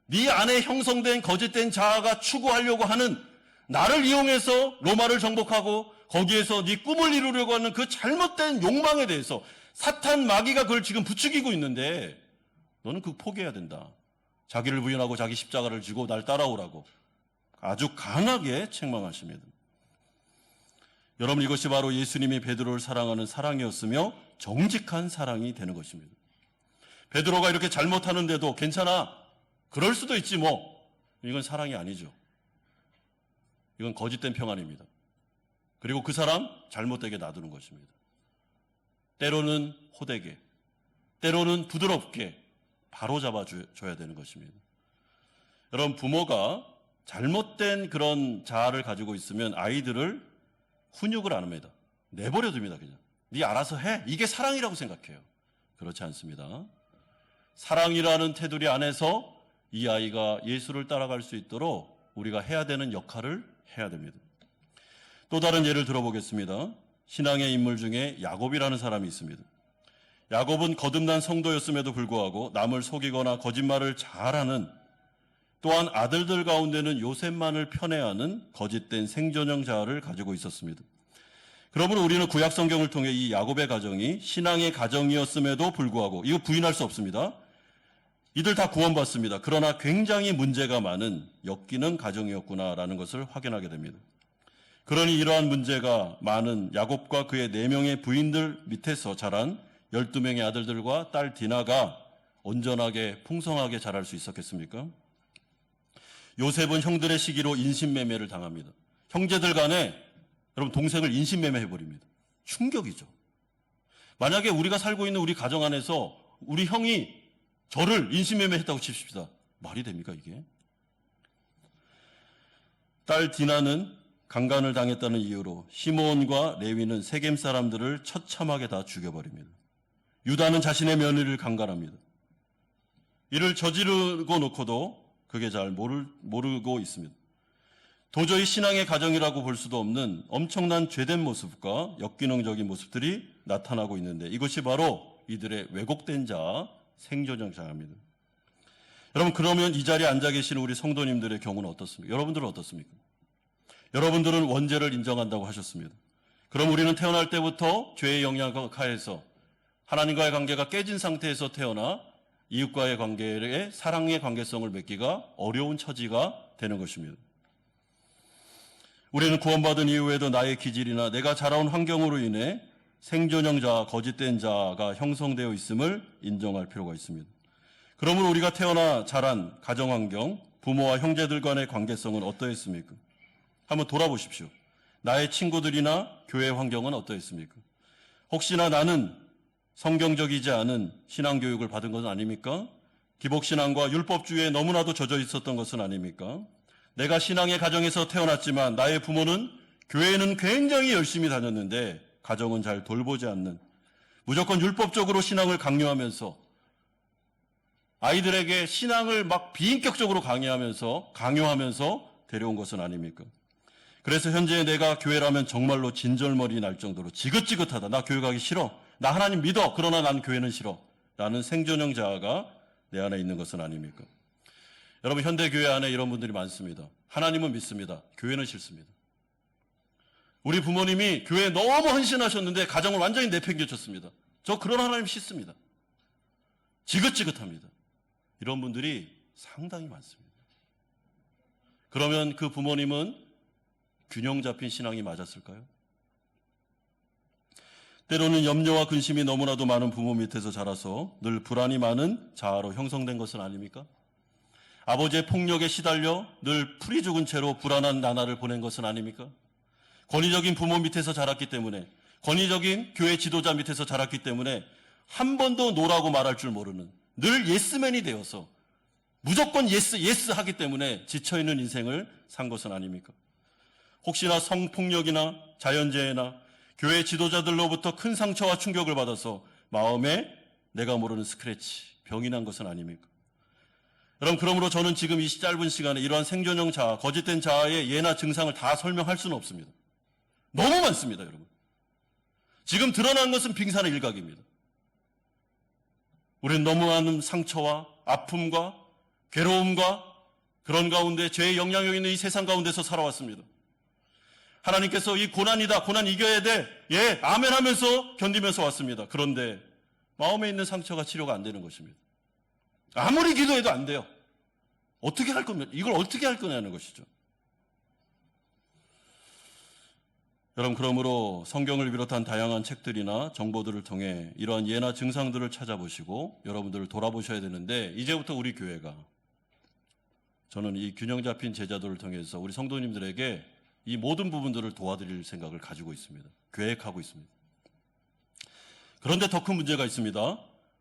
네 안에 형성된 거짓된 자아가 추구하려고 하는, 나를 이용해서 로마를 정복하고 거기에서 네 꿈을 이루려고 하는 그 잘못된 욕망에 대해서 사탄 마귀가 그걸 지금 부추기고 있는데 너는 그거 포기해야 된다. 자기를 부인하고 자기 십자가를 지고 날 따라오라고 아주 강하게 책망하십니다. 여러분, 이것이 바로 예수님이 베드로를 사랑하는 사랑이었으며 정직한 사랑이 되는 것입니다. 베드로가 이렇게 잘못하는데도 괜찮아, 그럴 수도 있지 뭐, 이건 사랑이 아니죠. 이건 거짓된 평안입니다. 그리고 그 사람 잘못되게 놔두는 것입니다. 때로는 호되게, 때로는 부드럽게 바로 잡아줘야 되는 것입니다. 여러분, 부모가 잘못된 그런 자아를 가지고 있으면 아이들을 훈육을 안 합니다. 내버려 둡니다. 그냥 네 알아서 해, 이게 사랑이라고 생각해요. 그렇지 않습니다. 사랑이라는 테두리 안에서 이 아이가 예수를 따라갈 수 있도록 우리가 해야 되는 역할을 해야 됩니다. 또 다른 예를 들어보겠습니다. 신앙의 인물 중에 야곱이라는 사람이 있습니다. 야곱은 거듭난 성도였음에도 불구하고 남을 속이거나 거짓말을 잘하는, 또한 아들들 가운데는 요셉만을 편애하는 거짓된 생존형 자아를 가지고 있었습니다. 그러므로 우리는 구약 성경을 통해 이 야곱의 가정이 신앙의 가정이었음에도 불구하고, 이거 부인할 수 없습니다. 이들 다 구원받습니다. 그러나 굉장히 문제가 많은 엮이는 가정이었구나라는 것을 확인하게 됩니다. 그러니 이러한 문제가 많은 야곱과 그의 4명의 부인들 밑에서 자란 12명의 아들들과 딸 디나가 온전하게 풍성하게 자랄 수 있었겠습니까? 요셉은 형들의 시기로 인신매매를 당합니다. 형제들 간에 여러분 동생을 인신매매해버립니다. 충격이죠. 만약에 우리가 살고 있는 우리 가정 안에서 우리 형이 저를 인신매매했다고 칩시다. 말이 됩니까 이게? 딸 디나는 강간을 당했다는 이유로 시므온과 레위는 세겜 사람들을 처참하게 다 죽여버립니다. 유다는 자신의 며느리를 강간합니다. 이를 저지르고 놓고도 그게 잘 모르고 있습니다. 도저히 신앙의 가정이라고 볼 수도 없는 엄청난 죄된 모습과 역기능적인 모습들이 나타나고 있는데, 이것이 바로 이들의 왜곡된 자, 생존형 자아입니다. 여러분, 그러면 이 자리에 앉아 계시는 우리 성도님들의 경우는 어떻습니까? 여러분들은 어떻습니까? 여러분들은 원죄를 인정한다고 하셨습니다. 그럼 우리는 태어날 때부터 죄의 영향 하에서 하나님과의 관계가 깨진 상태에서 태어나 이웃과의 관계에 사랑의 관계성을 맺기가 어려운 처지가 되는 것입니다. 우리는 구원받은 이후에도 나의 기질이나 내가 자라온 환경으로 인해 생존형 자아, 거짓된 자아가 형성되어 있음을 인정할 필요가 있습니다. 그러므로 우리가 태어나 자란 가정환경, 부모와 형제들 간의 관계성은 어떠했습니까? 한번 돌아보십시오. 나의 친구들이나 교회 환경은 어떠했습니까? 혹시나 나는 성경적이지 않은 신앙교육을 받은 것은 아닙니까? 기복신앙과 율법주의에 너무나도 젖어 있었던 것은 아닙니까? 내가 신앙의 가정에서 태어났지만 나의 부모는 교회는 굉장히 열심히 다녔는데 가정은 잘 돌보지 않는, 무조건 율법적으로 신앙을 강요하면서 아이들에게 신앙을 막 비인격적으로 강요하면서 데려온 것은 아닙니까? 그래서 현재 내가 교회라면 정말로 진절머리 날 정도로 지긋지긋하다. 나 교회 가기 싫어. 나 하나님 믿어. 그러나 난 교회는 싫어. 라는 생존형 자아가 내 안에 있는 것은 아닙니까? 여러분, 현대교회 안에 이런 분들이 많습니다. 하나님은 믿습니다. 교회는 싫습니다. 우리 부모님이 교회에 너무 헌신하셨는데 가정을 완전히 내팽개쳤습니다. 저 그런 하나님 싫습니다. 지긋지긋합니다. 이런 분들이 상당히 많습니다. 그러면 그 부모님은 균형 잡힌 신앙이 맞았을까요? 때로는 염려와 근심이 너무나도 많은 부모 밑에서 자라서 늘 불안이 많은 자아로 형성된 것은 아닙니까? 아버지의 폭력에 시달려 늘 풀이 죽은 채로 불안한 나날을 보낸 것은 아닙니까? 권위적인 부모 밑에서 자랐기 때문에, 권위적인 교회 지도자 밑에서 자랐기 때문에 한 번도 노라고 말할 줄 모르는, 늘 예스맨이 되어서 무조건 예스 하기 때문에 지쳐있는 인생을 산 것은 아닙니까? 혹시나 성폭력이나 자연재해나 교회 지도자들로부터 큰 상처와 충격을 받아서 마음에 내가 모르는 스크래치, 병이 난 것은 아닙니까? 여러분, 그러므로 저는 지금 이 짧은 시간에 이러한 생존형 자아, 거짓된 자아의 예나 증상을 다 설명할 수는 없습니다. 너무 많습니다, 여러분. 지금 드러난 것은 빙산의 일각입니다. 우리는 너무 많은 상처와 아픔과 괴로움과 그런 가운데 죄의 영향력 있는 이 세상 가운데서 살아왔습니다. 하나님께서 이 고난이다, 고난 이겨야 돼, 예, 아멘 하면서 견디면서 왔습니다. 그런데 마음에 있는 상처가 치료가 안 되는 것입니다. 아무리 기도해도 안 돼요. 어떻게 할 겁니까? 이걸 어떻게 할 거냐는 것이죠. 여러분, 그러므로 성경을 비롯한 다양한 책들이나 정보들을 통해 이러한 예나 증상들을 찾아보시고 여러분들을 돌아보셔야 되는데, 이제부터 우리 교회가, 저는 이 균형 잡힌 제자도를 통해서 우리 성도님들에게 이 모든 부분들을 도와드릴 생각을 가지고 있습니다. 계획하고 있습니다. 그런데 더 큰 문제가 있습니다.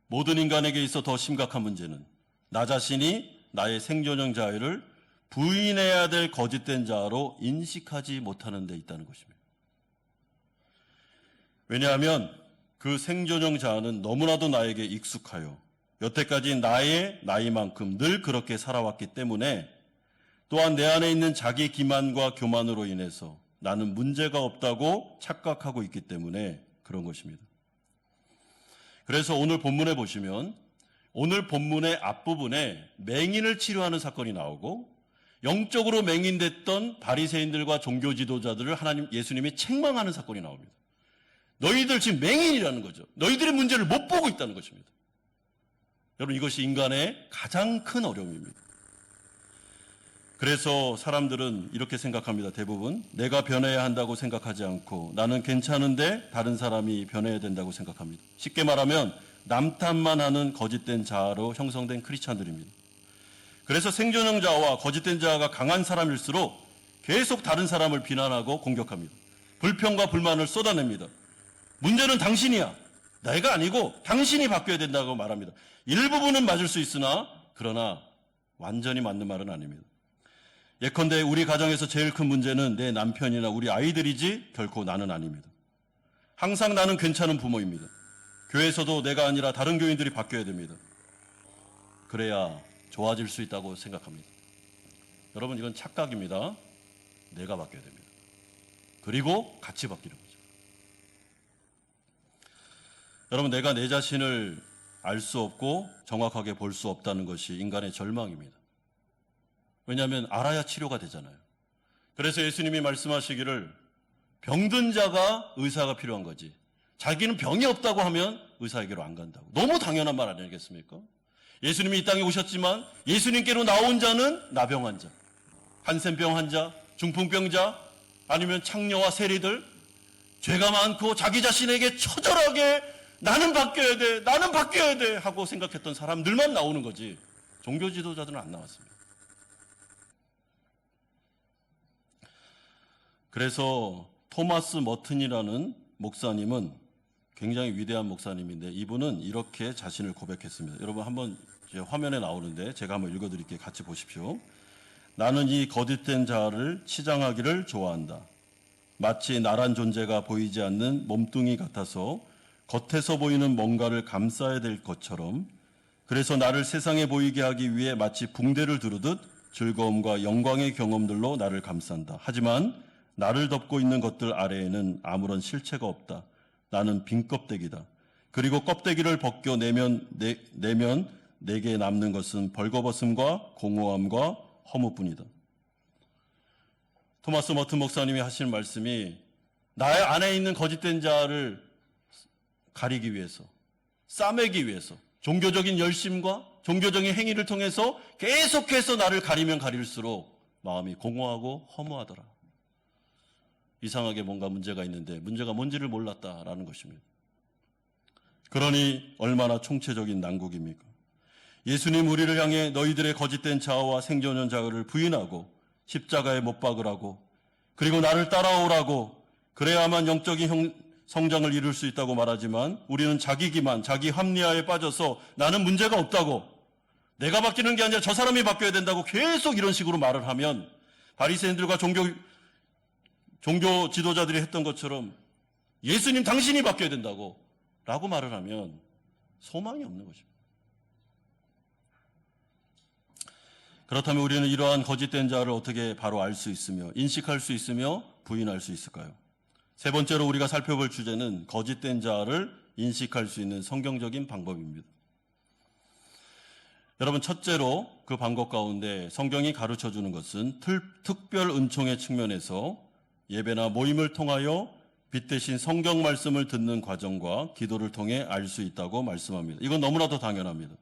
모든 인간에게 있어 더 심각한 문제는 나 자신이 나의 생존형 자유를 부인해야 될 거짓된 자아로 인식하지 못하는 데 있다는 것입니다. 왜냐하면 그 생존형 자아는 너무나도 나에게 익숙하여 여태까지 나의 나이만큼 늘 그렇게 살아왔기 때문에, 또한 내 안에 있는 자기 기만과 교만으로 인해서 나는 문제가 없다고 착각하고 있기 때문에 그런 것입니다. 그래서 오늘 본문에 보시면 오늘 본문의 앞부분에 맹인을 치료하는 사건이 나오고, 영적으로 맹인됐던 바리새인들과 종교 지도자들을 예수님이 책망하는 사건이 나옵니다. 너희들 지금 맹인이라는 거죠. 너희들의 문제를 못 보고 있다는 것입니다. 여러분, 이것이 인간의 가장 큰 어려움입니다. 그래서 사람들은 이렇게 생각합니다. 대부분 내가 변해야 한다고 생각하지 않고 나는 괜찮은데 다른 사람이 변해야 된다고 생각합니다. 쉽게 말하면 남 탓만 하는 거짓된 자아로 형성된 크리스찬들입니다. 그래서 생존형 자아와 거짓된 자아가 강한 사람일수록 계속 다른 사람을 비난하고 공격합니다. 불평과 불만을 쏟아냅니다. 문제는 당신이야. 내가 아니고 당신이 바뀌어야 된다고 말합니다. 일부분은 맞을 수 있으나 그러나 완전히 맞는 말은 아닙니다. 예컨대 우리 가정에서 제일 큰 문제는 내 남편이나 우리 아이들이지 결코 나는 아닙니다. 항상 나는 괜찮은 부모입니다. 교회에서도 내가 아니라 다른 교인들이 바뀌어야 됩니다. 그래야 좋아질 수 있다고 생각합니다. 여러분, 이건 착각입니다. 내가 바뀌어야 됩니다. 그리고 같이 바뀌는 거죠. 여러분, 내가 내 자신을 알 수 없고 정확하게 볼 수 없다는 것이 인간의 절망입니다. 왜냐하면 알아야 치료가 되잖아요. 그래서 예수님이 말씀하시기를 병든 자가 의사가 필요한 거지, 자기는 병이 없다고 하면 의사에게로 안 간다고. 너무 당연한 말 아니겠습니까? 예수님이 이 땅에 오셨지만 예수님께로 나온 자는 나병 환자, 한센병 환자, 중풍병자, 아니면 창녀와 세리들, 죄가 많고 자기 자신에게 처절하게 나는 바뀌어야 돼, 나는 바뀌어야 돼 하고 생각했던 사람들만 나오는 거지, 종교 지도자들은 안 나왔습니다. 그래서 토마스 머튼이라는 목사님은 굉장히 위대한 목사님인데, 이분은 이렇게 자신을 고백했습니다. 여러분, 한번 화면에 나오는데 제가 한번 읽어드릴게요. 같이 보십시오. 나는 이 거짓된 자아를 치장하기를 좋아한다. 마치 나란 존재가 보이지 않는 몸뚱이 같아서 겉에서 보이는 뭔가를 감싸야 될 것처럼, 그래서 나를 세상에 보이게 하기 위해 마치 붕대를 두르듯 즐거움과 영광의 경험들로 나를 감싼다. 하지만 나를 덮고 있는 것들 아래에는 아무런 실체가 없다. 나는 빈 껍데기다. 그리고 껍데기를 벗겨내면 내게 남는 것은 벌거벗음과 공허함과 허무뿐이다. 토마스 머튼 목사님이 하시는 말씀이 나의 안에 있는 거짓된 자를 가리기 위해서, 싸매기 위해서 종교적인 열심과 종교적인 행위를 통해서 계속해서 나를 가리면 가릴수록 마음이 공허하고 허무하더라. 이상하게 뭔가 문제가 있는데 문제가 뭔지를 몰랐다라는 것입니다. 그러니 얼마나 총체적인 난국입니까? 예수님 우리를 향해 너희들의 거짓된 자아와 생존형 자아를 부인하고 십자가에 못 박으라고, 그리고 나를 따라오라고, 그래야만 영적인 성장을 이룰 수 있다고 말하지만 우리는 자기 기만, 자기 합리화에 빠져서 나는 문제가 없다고, 내가 바뀌는 게 아니라 저 사람이 바뀌어야 된다고 계속 이런 식으로 말을 하면 바리새인들과 종교 지도자들이 했던 것처럼 예수님 당신이 바뀌어야 된다고 라고 말을 하면 소망이 없는 것입니다. 그렇다면 우리는 이러한 거짓된 자를 어떻게 바로 알 수 있으며 인식할 수 있으며 부인할 수 있을까요? 세 번째로 우리가 살펴볼 주제는 거짓된 자를 인식할 수 있는 성경적인 방법입니다. 여러분, 첫째로 그 방법 가운데 성경이 가르쳐주는 것은 특별 은총의 측면에서 예배나 모임을 통하여 빛 대신 성경 말씀을 듣는 과정과 기도를 통해 알 수 있다고 말씀합니다. 이건 너무나도 당연합니다.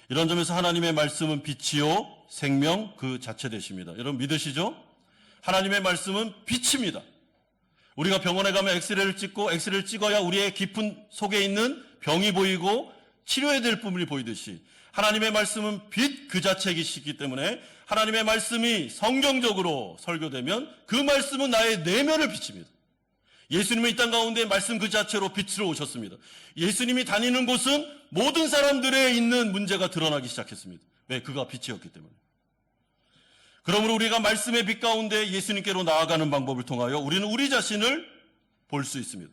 이런 점에서 하나님의 말씀은 빛이요 생명 그 자체 되십니다. 여러분 믿으시죠? 하나님의 말씀은 빛입니다. 우리가 병원에 가면 엑스레이를 찍고 엑스레이를 찍어야 우리의 깊은 속에 있는 병이 보이고 치료해야 될 부분이 보이듯이 하나님의 말씀은 빛 그 자체이시기 때문에 하나님의 말씀이 성경적으로 설교되면 그 말씀은 나의 내면을 비칩니다. 예수님은 이 땅 가운데 말씀 그 자체로 빛으로 오셨습니다. 예수님이 다니는 곳은 모든 사람들의 있는 문제가 드러나기 시작했습니다. 왜? 그가 빛이었기 때문에. 그러므로 우리가 말씀의 빛 가운데 예수님께로 나아가는 방법을 통하여 우리는 우리 자신을 볼 수 있습니다.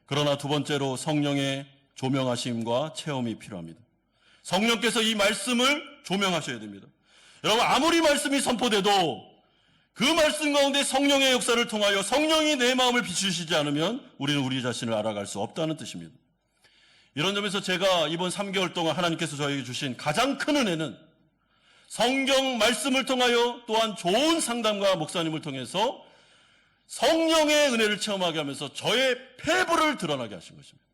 그러나 두 번째로 성령의 조명하심과 체험이 필요합니다. 성령께서 이 말씀을 조명하셔야 됩니다. 여러분 아무리 말씀이 선포돼도 그 말씀 가운데 성령의 역사를 통하여 성령이 내 마음을 비추시지 않으면 우리는 우리 자신을 알아갈 수 없다는 뜻입니다. 이런 점에서 제가 이번 3개월 동안 하나님께서 저에게 주신 가장 큰 은혜는 성경 말씀을 통하여 또한 좋은 상담과 목사님을 통해서 성령의 은혜를 체험하게 하면서 저의 폐부를 드러나게 하신 것입니다.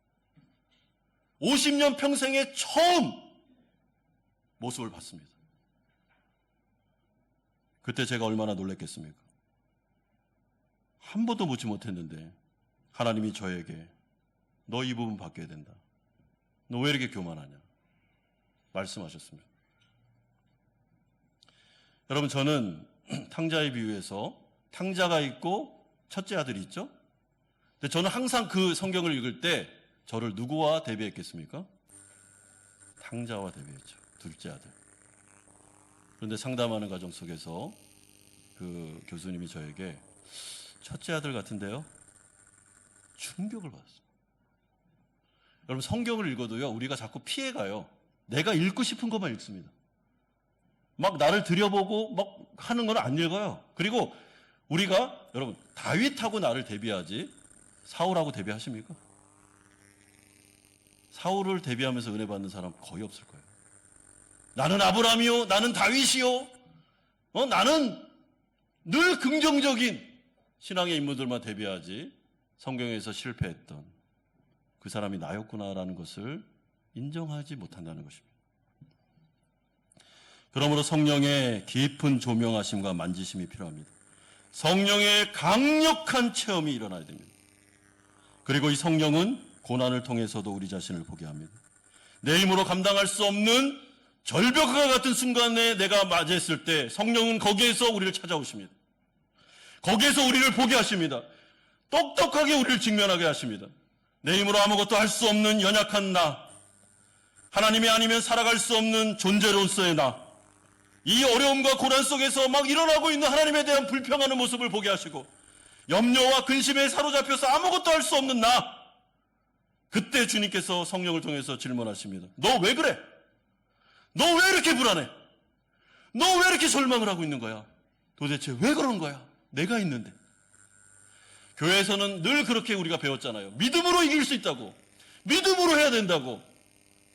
50년 평생에 처음 모습을 봤습니다. 그때 제가 얼마나 놀랐겠습니까? 한 번도 묻지 못했는데 하나님이 저에게 너 이 부분 바뀌어야 된다. 너 왜 이렇게 교만하냐? 말씀하셨습니다. 여러분 저는 탕자의 비유에서 탕자가 있고 첫째 아들이 있죠? 근데 저는 항상 그 성경을 읽을 때 저를 누구와 대비했겠습니까? 탕자와 대비했죠. 둘째 아들. 그런데 상담하는 과정 속에서 그 교수님이 저에게 첫째 아들 같은데요? 충격을 받았어요. 여러분 성경을 읽어도요 우리가 자꾸 피해가요. 내가 읽고 싶은 것만 읽습니다. 막 나를 들여보고 막 하는 건 안 읽어요. 그리고 우리가 여러분 다윗하고 나를 대비하지 사울하고 대비하십니까? 사울을 대비하면서 은혜 받는 사람 거의 없을 거예요. 나는 아브라함이요, 나는 다윗이요, 나는 늘 긍정적인 신앙의 인물들만 대비하지 성경에서 실패했던 그 사람이 나였구나라는 것을 인정하지 못한다는 것입니다. 그러므로 성령의 깊은 조명하심과 만지심이 필요합니다. 성령의 강력한 체험이 일어나야 됩니다. 그리고 이 성령은 고난을 통해서도 우리 자신을 보게 합니다. 내 힘으로 감당할 수 없는 절벽과 같은 순간에 내가 맞이했을 때 성령은 거기에서 우리를 찾아오십니다. 거기에서 우리를 보게 하십니다. 똑똑하게 우리를 직면하게 하십니다. 내 힘으로 아무것도 할 수 없는 연약한 나, 하나님이 아니면 살아갈 수 없는 존재로서의 나, 이 어려움과 고난 속에서 막 일어나고 있는 하나님에 대한 불평하는 모습을 보게 하시고 염려와 근심에 사로잡혀서 아무것도 할 수 없는 나, 그때 주님께서 성령을 통해서 질문하십니다. 너 왜 그래? 너 왜 이렇게 불안해? 너 왜 이렇게 절망을 하고 있는 거야? 도대체 왜 그런 거야? 내가 있는데. 교회에서는 늘 그렇게 우리가 배웠잖아요. 믿음으로 이길 수 있다고. 믿음으로 해야 된다고.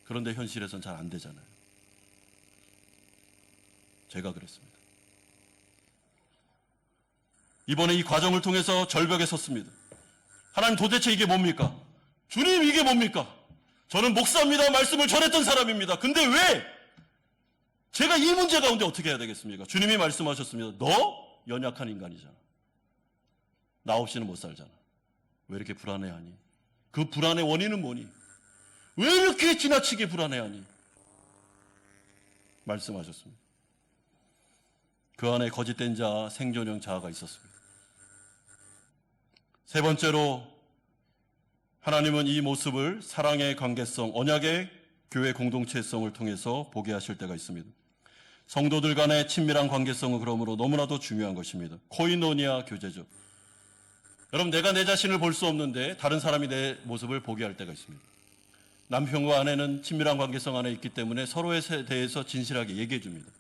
그런데 현실에서는 잘 안 되잖아요. 제가 그랬습니다. 이번에 이 과정을 통해서 절벽에 섰습니다. 하나님 도대체 이게 뭡니까? 주님 이게 뭡니까? 저는 목사입니다. 말씀을 전했던 사람입니다. 근데 왜? 제가 이 문제 가운데 어떻게 해야 되겠습니까? 주님이 말씀하셨습니다. 너 연약한 인간이잖아. 나 없이는 못 살잖아. 왜 이렇게 불안해하니? 그 불안의 원인은 뭐니? 왜 이렇게 지나치게 불안해하니? 말씀하셨습니다. 그 안에 거짓된 자, 생존형 자아가 있었습니다. 세 번째로 하나님은 이 모습을 사랑의 관계성, 언약의 교회 공동체성을 통해서 보게 하실 때가 있습니다. 성도들 간의 친밀한 관계성은 그러므로 너무나도 중요한 것입니다. 코이노니아 교제죠. 여러분 내가 내 자신을 볼 수 없는데 다른 사람이 내 모습을 보게 할 때가 있습니다. 남편과 아내는 친밀한 관계성 안에 있기 때문에 서로에 대해서 진실하게 얘기해 줍니다.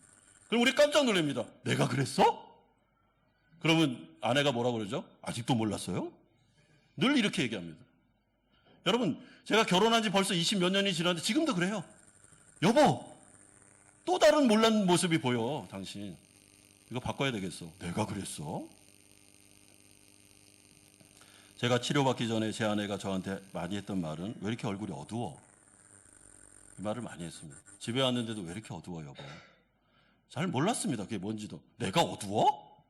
그럼 우리 깜짝 놀랍니다. 내가 그랬어? 그러면 아내가 뭐라고 그러죠? 아직도 몰랐어요? 늘 이렇게 얘기합니다. 여러분 제가 결혼한 지 벌써 20몇 년이 지났는데 지금도 그래요. 여보 또 다른 몰랐는 모습이 보여 당신. 이거 바꿔야 되겠어. 내가 그랬어? 제가 치료받기 전에 제 아내가 저한테 많이 했던 말은 왜 이렇게 얼굴이 어두워? 이 말을 많이 했습니다. 집에 왔는데도 왜 이렇게 어두워 여보? 잘 몰랐습니다. 그게 뭔지도. 내가 어두워?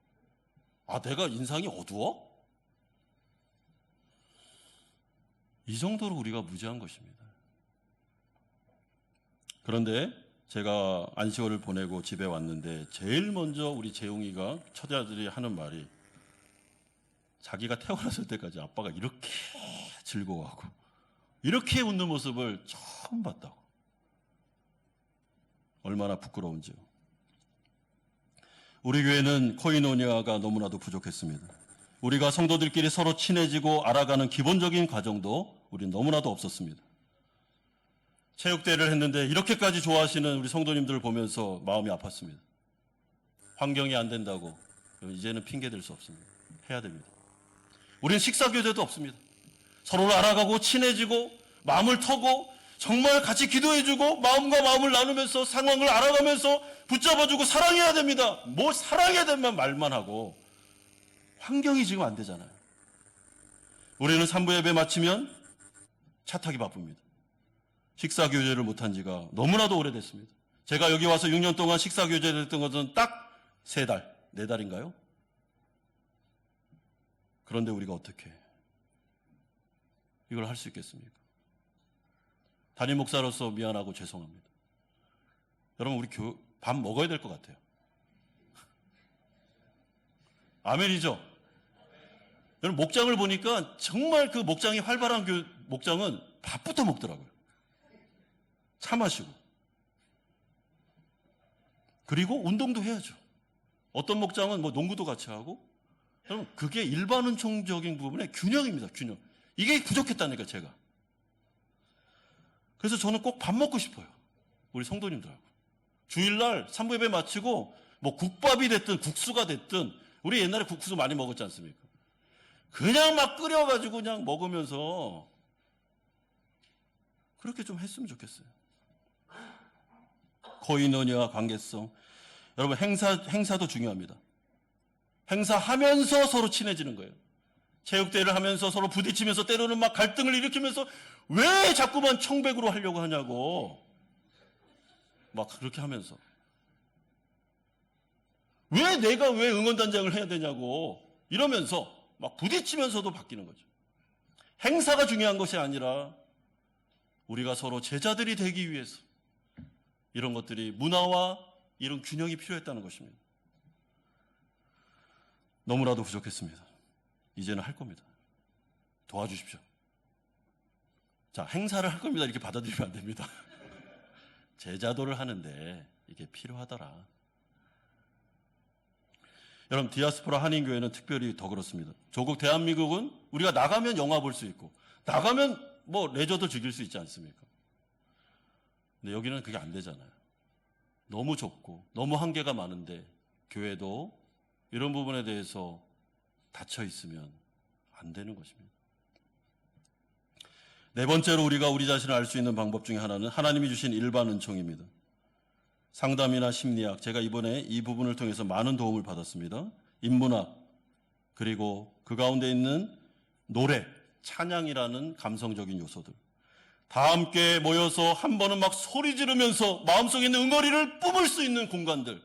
아, 내가 인상이 어두워? 이 정도로 우리가 무지한 것입니다. 그런데 제가 안식월을 보내고 집에 왔는데 제일 먼저 우리 재웅이가 처자들이 하는 말이 자기가 태어났을 때까지 아빠가 이렇게 즐거워하고 이렇게 웃는 모습을 처음 봤다고. 얼마나 부끄러운지요. 우리 교회는 코이노니아가 너무나도 부족했습니다. 우리가 성도들끼리 서로 친해지고 알아가는 기본적인 과정도 우리는 너무나도 없었습니다. 체육대회를 했는데 이렇게까지 좋아하시는 우리 성도님들을 보면서 마음이 아팠습니다. 환경이 안 된다고 이제는 핑계댈 수 없습니다. 해야 됩니다. 우리는 식사교제도 없습니다. 서로를 알아가고 친해지고 마음을 터고 정말 같이 기도해주고 마음과 마음을 나누면서 상황을 알아가면서 붙잡아주고 사랑해야 됩니다. 뭐 사랑해야 되면 말만 하고 환경이 지금 안 되잖아요. 우리는 3부 예배 마치면 차 타기 바쁩니다. 식사교제를 못한 지가 너무나도 오래됐습니다. 제가 여기 와서 6년 동안 식사교제를 했던 것은 딱 3달, 4달인가요? 그런데 우리가 어떻게 이걸 할 수 있겠습니까? 담임 목사로서 미안하고 죄송합니다. 여러분 우리 밥 먹어야 될 것 같아요. 아멘이죠? 여러분 목장을 보니까 정말 그 목장이 활발한 목장은 밥부터 먹더라고요. 차 마시고. 그리고 운동도 해야죠. 어떤 목장은 뭐 농구도 같이 하고. 여러분 그게 일반은총적인 부분의 균형입니다. 균형. 이게 부족했다니까 제가. 그래서 저는 꼭 밥 먹고 싶어요. 우리 성도님들하고. 주일날 3부 예배 마치고 뭐 국밥이 됐든 국수가 됐든 우리 옛날에 국수 많이 먹었지 않습니까? 그냥 막 끓여가지고 그냥 먹으면서 그렇게 좀 했으면 좋겠어요. 코이노니아 관계성. 여러분 행사도 중요합니다. 행사하면서 서로 친해지는 거예요. 체육대회를 하면서 서로 부딪히면서 때로는 막 갈등을 일으키면서 왜 자꾸만 청백으로 하려고 하냐고 막 그렇게 하면서 왜 내가 왜 응원단장을 해야 되냐고 이러면서 막 부딪히면서도 바뀌는 거죠. 행사가 중요한 것이 아니라 우리가 서로 제자들이 되기 위해서 이런 것들이 문화와 이런 균형이 필요했다는 것입니다. 너무나도 부족했습니다. 이제는 할 겁니다. 도와주십시오. 자, 행사를 할 겁니다. 이렇게 받아들이면 안 됩니다. 제자도를 하는데 이게 필요하더라. 여러분, 디아스포라 한인교회는 특별히 더 그렇습니다. 조국 대한민국은 우리가 나가면 영화 볼 수 있고 나가면 뭐 레저도 즐길 수 있지 않습니까? 근데 여기는 그게 안 되잖아요. 너무 좁고 너무 한계가 많은데 교회도 이런 부분에 대해서 닫혀 있으면 안 되는 것입니다. 네 번째로 우리가 우리 자신을 알 수 있는 방법 중에 하나는 하나님이 주신 일반 은총입니다. 상담이나 심리학, 제가 이번에 이 부분을 통해서 많은 도움을 받았습니다. 인문학, 그리고 그 가운데 있는 노래, 찬양이라는 감성적인 요소들. 다 함께 모여서 한 번은 막 소리 지르면서 마음속에 있는 응어리를 뿜을 수 있는 공간들.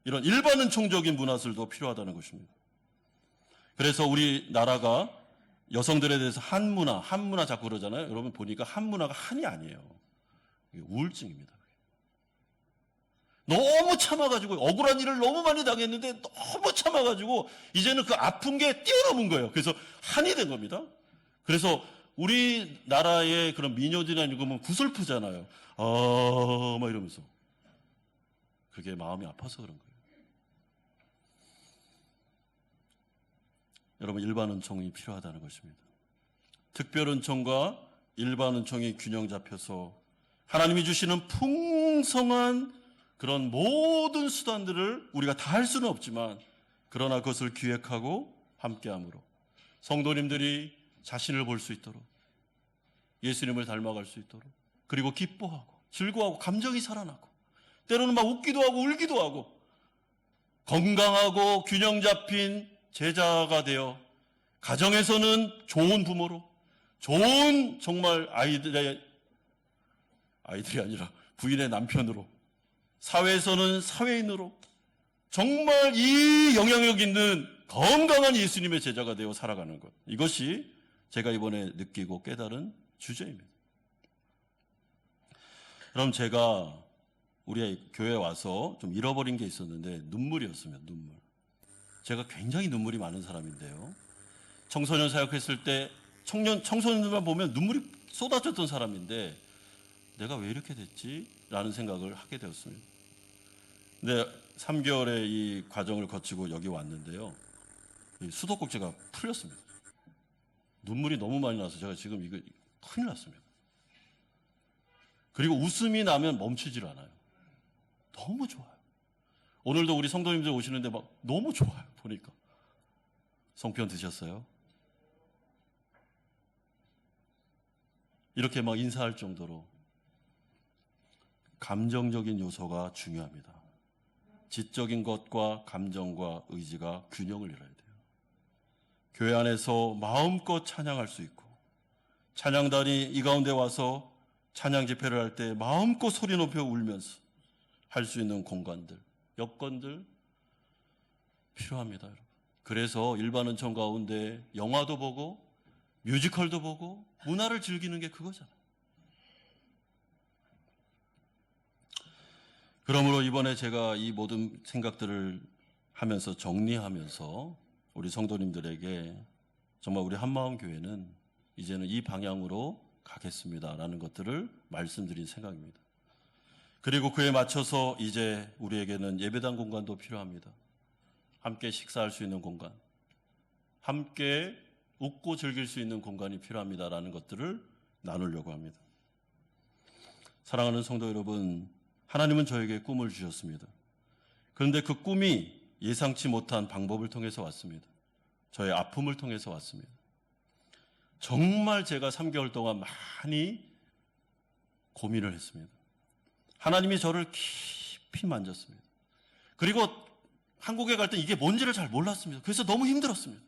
이런 일반 은총적인 문화들도 필요하다는 것입니다. 그래서 우리나라가 여성들에 대해서 한문화 자꾸 그러잖아요. 여러분 보니까 한문화가 한이 아니에요. 이게 우울증입니다. 너무 참아가지고 억울한 일을 너무 많이 당했는데 너무 참아가지고 이제는 그 아픈 게 뛰어넘은 거예요. 그래서 한이 된 겁니다. 그래서 우리나라의 그런 민요들이나 이런 거 보면 구슬프잖아요. 막 이러면서. 그게 마음이 아파서 그런 거예요. 여러분, 일반 은총이 필요하다는 것입니다. 특별 은총과 일반 은총이 균형 잡혀서 하나님이 주시는 풍성한 그런 모든 수단들을 우리가 다 할 수는 없지만 그러나 그것을 기획하고 함께함으로 성도님들이 자신을 볼 수 있도록 예수님을 닮아갈 수 있도록 그리고 기뻐하고 즐거워하고 감정이 살아나고 때로는 막 웃기도 하고 울기도 하고 건강하고 균형 잡힌 제자가 되어 가정에서는 좋은 부모로 좋은 정말 아이들의 아이들이 아니라 부인의 남편으로, 사회에서는 사회인으로 정말 이 영향력 있는 건강한 예수님의 제자가 되어 살아가는 것, 이것이 제가 이번에 느끼고 깨달은 주제입니다. 그럼 제가 우리 교회에 와서 좀 잃어버린 게 있었는데 눈물이었습니다. 눈물. 제가 굉장히 눈물이 많은 사람인데요. 청소년 사역했을 때 청소년들만 보면 눈물이 쏟아졌던 사람인데 내가 왜 이렇게 됐지? 라는 생각을 하게 되었습니다. 근데 3개월의 이 과정을 거치고 여기 왔는데요. 수도꼭지가 풀렸습니다. 눈물이 너무 많이 나서 제가 지금 이거 큰일 났습니다. 그리고 웃음이 나면 멈추질 않아요. 너무 좋아요. 오늘도 우리 성도님들 오시는데 막 너무 좋아요. 보니까. 성편 드셨어요? 이렇게 막 인사할 정도로 감정적인 요소가 중요합니다. 지적인 것과 감정과 의지가 균형을 이뤄야 돼요. 교회 안에서 마음껏 찬양할 수 있고, 찬양단이 이 가운데 와서 찬양 집회를 할 때 마음껏 소리 높여 울면서 할 수 있는 공간들, 여건들 필요합니다, 여러분. 그래서 일반 은총 가운데 영화도 보고 뮤지컬도 보고 문화를 즐기는 게 그거잖아요. 그러므로 이번에 제가 이 모든 생각들을 하면서 정리하면서 우리 성도님들에게 정말 우리 한마음교회는 이제는 이 방향으로 가겠습니다라는 것들을 말씀드린 생각입니다. 그리고 그에 맞춰서 이제 우리에게는 예배당 공간도 필요합니다. 함께 식사할 수 있는 공간, 함께 웃고 즐길 수 있는 공간이 필요합니다라는 것들을 나누려고 합니다. 사랑하는 성도 여러분, 하나님은 저에게 꿈을 주셨습니다. 그런데 그 꿈이 예상치 못한 방법을 통해서 왔습니다. 저의 아픔을 통해서 왔습니다. 정말 제가 3개월 동안 많이 고민을 했습니다. 하나님이 저를 깊이 만졌습니다. 그리고 한국에 갈 때 이게 뭔지를 잘 몰랐습니다. 그래서 너무 힘들었습니다.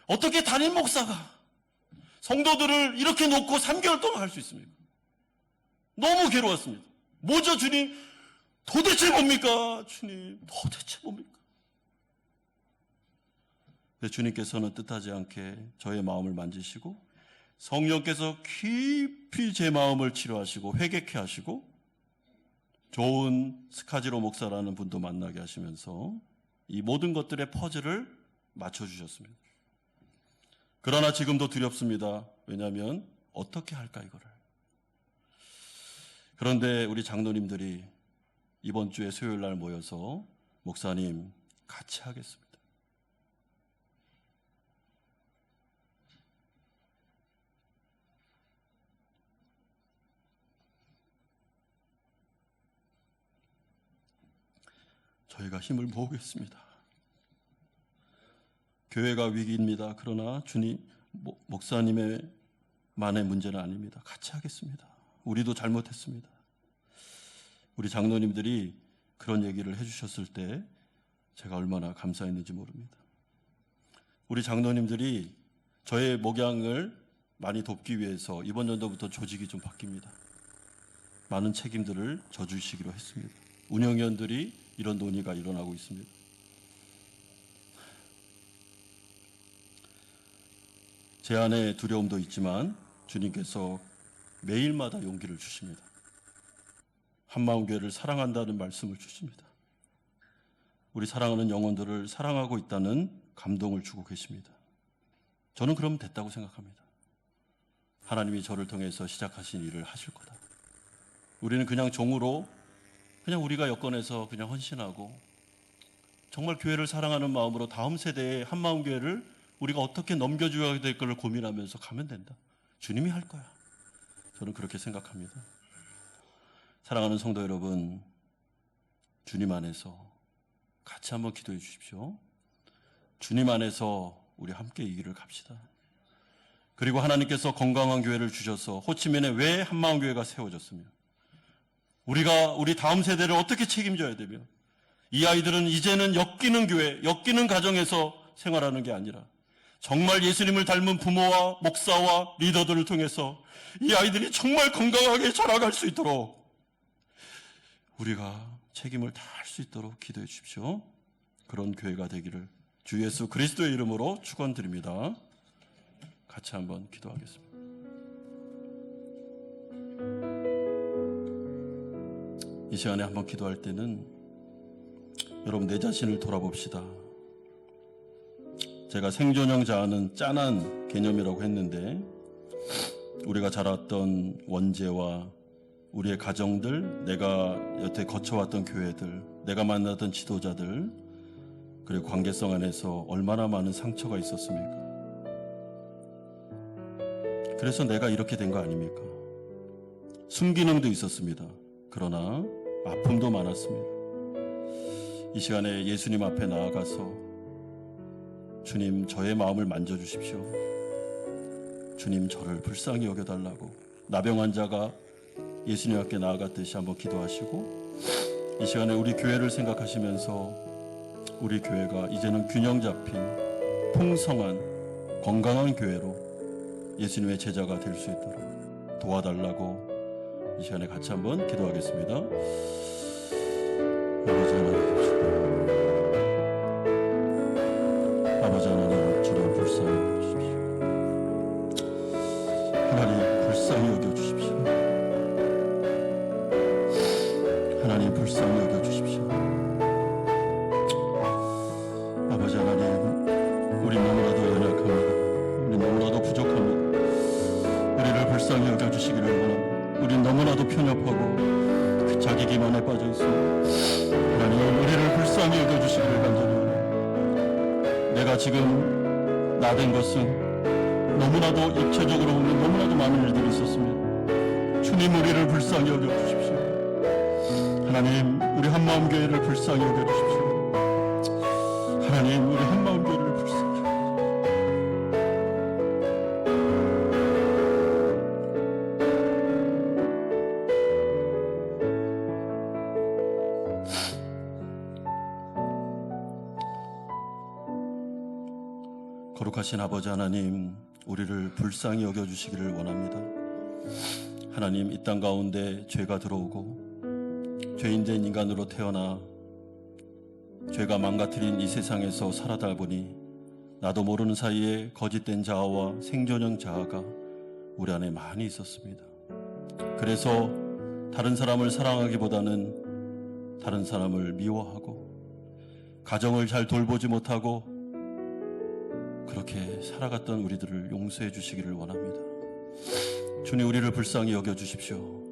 어떻게 담임 목사가 성도들을 이렇게 놓고 3개월 동안 할 수 있습니까? 너무 괴로웠습니다. 뭐죠, 주님? 도대체 뭡니까? 주님, 도대체 뭡니까? 주님께서는 뜻하지 않게 저의 마음을 만지시고 성령께서 깊이 제 마음을 치료하시고 회개케 하시고 좋은 스카지로 목사라는 분도 만나게 하시면서 이 모든 것들의 퍼즐을 맞춰주셨습니다. 그러나 지금도 두렵습니다. 왜냐하면 어떻게 할까 이거를. 그런데 우리 장로님들이 이번 주에 수요일 날 모여서 목사님 같이 하겠습니다. 저희가 힘을 모으겠습니다. 교회가 위기입니다. 그러나 주님, 목사님의 만의 문제는 아닙니다. 같이 하겠습니다. 우리도 잘못했습니다. 우리 장로님들이 그런 얘기를 해주셨을 때 제가 얼마나 감사했는지 모릅니다. 우리 장로님들이 저의 목양을 많이 돕기 위해서 이번 연도부터 조직이 좀 바뀝니다. 많은 책임들을 져주시기로 했습니다. 운영위원들이 이런 논의가 일어나고 있습니다. 제 안에 두려움도 있지만 주님께서 매일마다 용기를 주십니다. 한마음교회를 사랑한다는 말씀을 주십니다. 우리 사랑하는 영혼들을 사랑하고 있다는 감동을 주고 계십니다. 저는 그럼 됐다고 생각합니다. 하나님이 저를 통해서 시작하신 일을 하실 거다. 우리는 그냥 종으로 그냥 우리가 여건에서 그냥 헌신하고 정말 교회를 사랑하는 마음으로 다음 세대의 한마음교회를 우리가 어떻게 넘겨줘야 될 것을 고민하면서 가면 된다. 주님이 할 거야. 저는 그렇게 생각합니다. 사랑하는 성도 여러분, 주님 안에서 같이 한번 기도해 주십시오. 주님 안에서 우리 함께 이 길을 갑시다. 그리고 하나님께서 건강한 교회를 주셔서 호치민에 왜 한마음교회가 세워졌으며 우리가 우리 다음 세대를 어떻게 책임져야 되며 이 아이들은 이제는 엮이는 교회, 엮이는 가정에서 생활하는 게 아니라 정말 예수님을 닮은 부모와 목사와 리더들을 통해서 이 아이들이 정말 건강하게 자라갈 수 있도록 우리가 책임을 다할 수 있도록 기도해 주십시오. 그런 교회가 되기를 주 예수 그리스도의 이름으로 축원드립니다. 같이 한번 기도하겠습니다. 이 시간에 한번 기도할 때는 여러분 내 자신을 돌아봅시다. 제가 생존형 자아는 짠한 개념이라고 했는데 우리가 자랐던 원죄와 우리의 가정들, 내가 여태 거쳐왔던 교회들, 내가 만났던 지도자들, 그리고 관계성 안에서 얼마나 많은 상처가 있었습니까? 그래서 내가 이렇게 된 거 아닙니까? 순기능도 있었습니다. 그러나 아픔도 많았습니다. 이 시간에 예수님 앞에 나아가서 주님 저의 마음을 만져주십시오. 주님 저를 불쌍히 여겨달라고 나병 환자가 예수님 앞에 나아갔듯이 한번 기도하시고 이 시간에 우리 교회를 생각하시면서 우리 교회가 이제는 균형 잡힌 풍성한 건강한 교회로 예수님의 제자가 될 수 있도록 도와달라고 이 시간에 같이 한번 기도하겠습니다. 아버지 하나님 저를 불쌍히 여겨주십시오. 하나님 불쌍히 여겨주십시오. 하나님 불쌍히 여겨주십시오. 아버지 하나님 우리 너무나도 연약합니다. 우리 너무나도 부족합니다. 우리를 불쌍히 여겨주시기를 원합니다. 우리 너무나도 편협하고 자기 기만에 빠져 있습니다. 하나님 우리를 불쌍히 여겨주시기를 간절히 원합니다. 내가 지금 나된 것은 너무나도 입체적으로 보면 너무나도 많은 일들이 있었습니다. 주님 우리를 불쌍히 여겨주십시오. 하나님 우리 한마음 교회를 불쌍히 여겨주십시오. 하나님 우리 한마음 교회를 불쌍히 거룩하신 아버지 하나님 우리를 불쌍히 여겨주시기를 원합니다. 하나님 이 땅 가운데 죄가 들어오고 죄인된 인간으로 태어나 죄가 망가뜨린 이 세상에서 살아다 보니 나도 모르는 사이에 거짓된 자아와 생존형 자아가 우리 안에 많이 있었습니다. 그래서 다른 사람을 사랑하기보다는 다른 사람을 미워하고 가정을 잘 돌보지 못하고 그렇게 살아갔던 우리들을 용서해 주시기를 원합니다. 주님 우리를 불쌍히 여겨주십시오.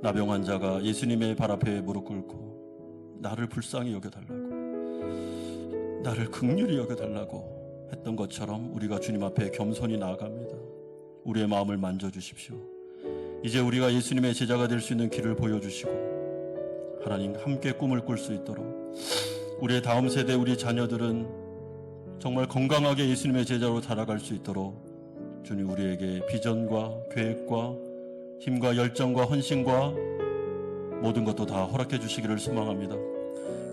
나병 환자가 예수님의 발 앞에 무릎 꿇고 나를 불쌍히 여겨달라고 나를 긍휼히 여겨달라고 했던 것처럼 우리가 주님 앞에 겸손히 나아갑니다. 우리의 마음을 만져주십시오. 이제 우리가 예수님의 제자가 될 수 있는 길을 보여주시고 하나님 함께 꿈을 꿀 수 있도록 우리의 다음 세대 우리 자녀들은 정말 건강하게 예수님의 제자로 자라갈 수 있도록 주님 우리에게 비전과 계획과 힘과 열정과 헌신과 모든 것도 다 허락해 주시기를 소망합니다.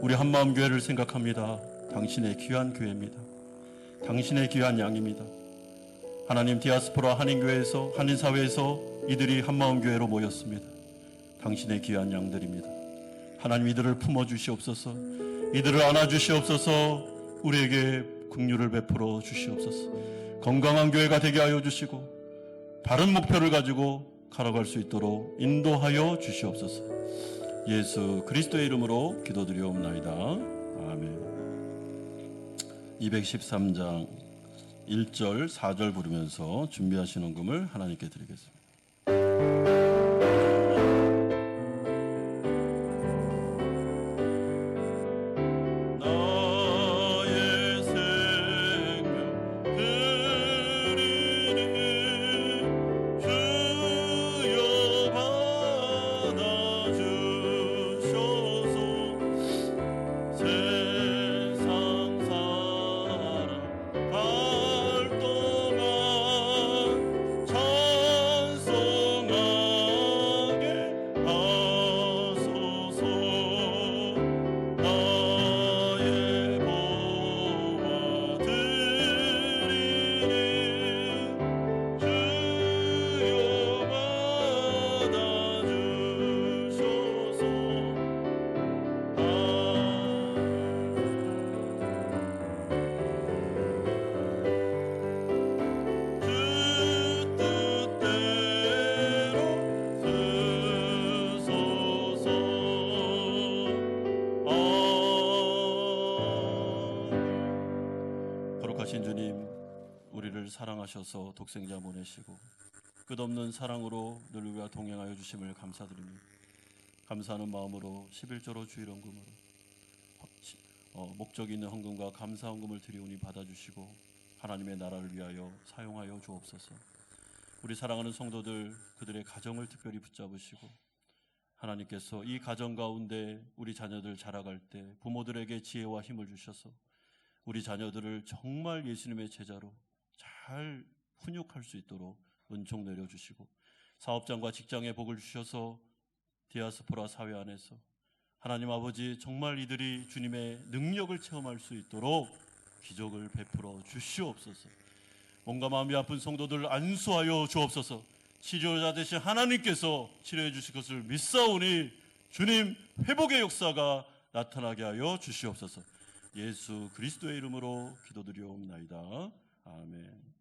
우리 한마음 교회를 생각합니다. 당신의 귀한 교회입니다. 당신의 귀한 양입니다. 하나님 디아스포라 한인교회에서 한인사회에서 이들이 한마음 교회로 모였습니다. 당신의 귀한 양들입니다. 하나님 이들을 품어주시옵소서. 이들을 안아주시옵소서. 우리에게 긍휼을 베풀어 주시옵소서. 건강한 교회가 되게 하여 주시고 바른 목표를 가지고 걸어갈 수 있도록 인도하여 주시옵소서. 예수 그리스도의 이름으로 기도드리옵나이다. 아멘. 213장 1절 4절 부르면서 준비하신 헌금을 하나님께 드리겠습니다. 찬송하 사랑하셔서 독생자 보내시고 끝없는 사랑으로 늘 우리와 동행하여 주심을 감사드립니다. 감사하는 마음으로 11조로 주일헌금으로 목적 있는 헌금과 감사 헌금을 드리오니 받아주시고 하나님의 나라를 위하여 사용하여 주옵소서. 우리 사랑하는 성도들 그들의 가정을 특별히 붙잡으시고 하나님께서 이 가정 가운데 우리 자녀들 자라갈 때 부모들에게 지혜와 힘을 주셔서 우리 자녀들을 정말 예수님의 제자로 잘 훈육할 수 있도록 은총 내려주시고 사업장과 직장에 복을 주셔서 디아스포라 사회 안에서 하나님 아버지 정말 이들이 주님의 능력을 체험할 수 있도록 기적을 베풀어 주시옵소서. 몸과 마음이 아픈 성도들 안수하여 주옵소서. 치료자 되신 하나님께서 치료해 주실 것을 믿사오니 주님 회복의 역사가 나타나게 하여 주시옵소서. 예수 그리스도의 이름으로 기도드리옵나이다. 아멘.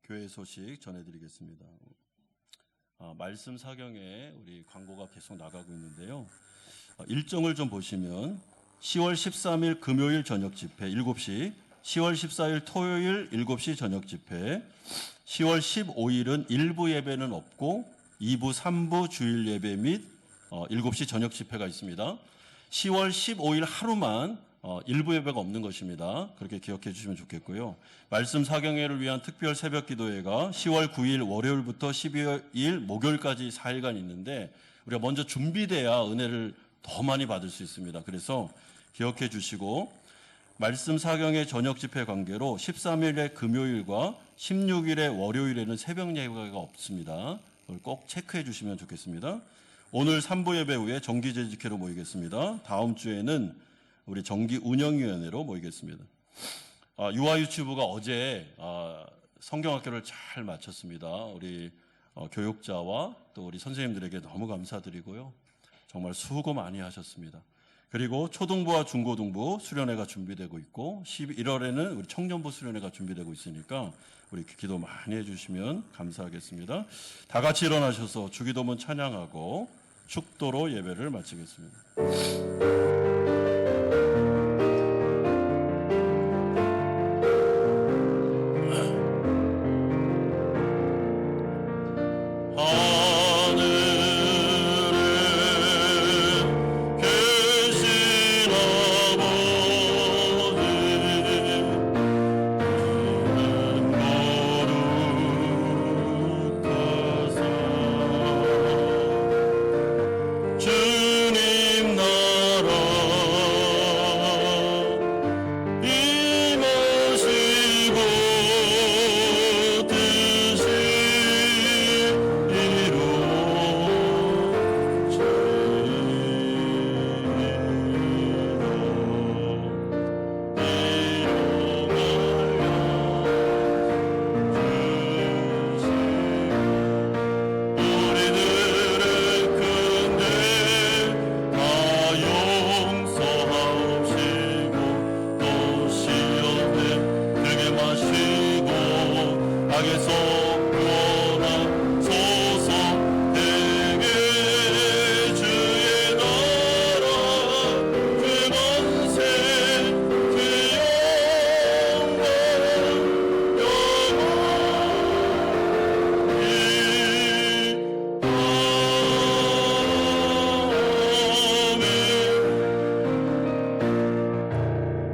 교회 소식 전해드리겠습니다. 말씀 사경에 우리 광고가 계속 나가고 있는데요. 일정을 좀 보시면 10월 13일 금요일 저녁 집회 7시, 10월 14일 토요일 7시 저녁 집회, 10월 15일은 1부 예배는 없고 2부, 3부 주일 예배 및 7시 저녁 집회가 있습니다. 10월 15일 하루만 일부 예배가 없는 것입니다. 그렇게 기억해 주시면 좋겠고요. 말씀 사경회를 위한 특별 새벽 기도회가 10월 9일 월요일부터 12일 목요일까지 4일간 있는데 우리가 먼저 준비돼야 은혜를 더 많이 받을 수 있습니다. 그래서 기억해 주시고 말씀 사경회 저녁 집회 관계로 13일의 금요일과 16일의 월요일에는 새벽 예배가 없습니다. 그걸 꼭 체크해 주시면 좋겠습니다. 오늘 3부 예배 후에 정기 재직회로 모이겠습니다. 다음 주에는 우리 정기 운영위원회로 모이겠습니다. 유아유치부가 어제 성경학교를 잘 마쳤습니다. 우리 교육자와 또 우리 선생님들에게 너무 감사드리고요. 정말 수고 많이 하셨습니다. 그리고 초등부와 중고등부 수련회가 준비되고 있고 11월에는 우리 청년부 수련회가 준비되고 있으니까 우리 기도 많이 해주시면 감사하겠습니다. 다 같이 일어나셔서 주기도문 찬양하고 축도로 예배를 마치겠습니다.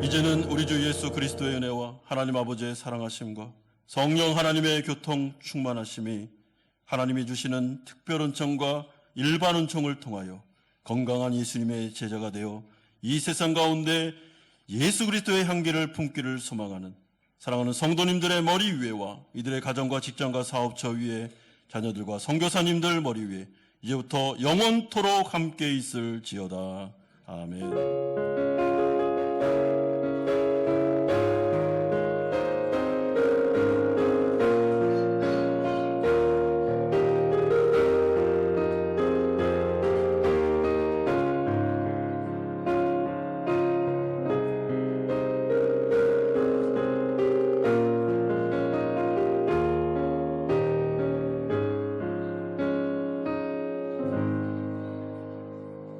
이제는 우리 주 예수 그리스도의 은혜와 하나님 아버지의 사랑하심과 성령 하나님의 교통 충만하심이 하나님이 주시는 특별 은총과 일반 은총을 통하여 건강한 예수님의 제자가 되어 이 세상 가운데 예수 그리스도의 향기를 품기를 소망하는 사랑하는 성도님들의 머리 위에와 이들의 가정과 직장과 사업처 위에 자녀들과 선교사님들 머리 위에 이제부터 영원토록 함께 있을지어다. 아멘.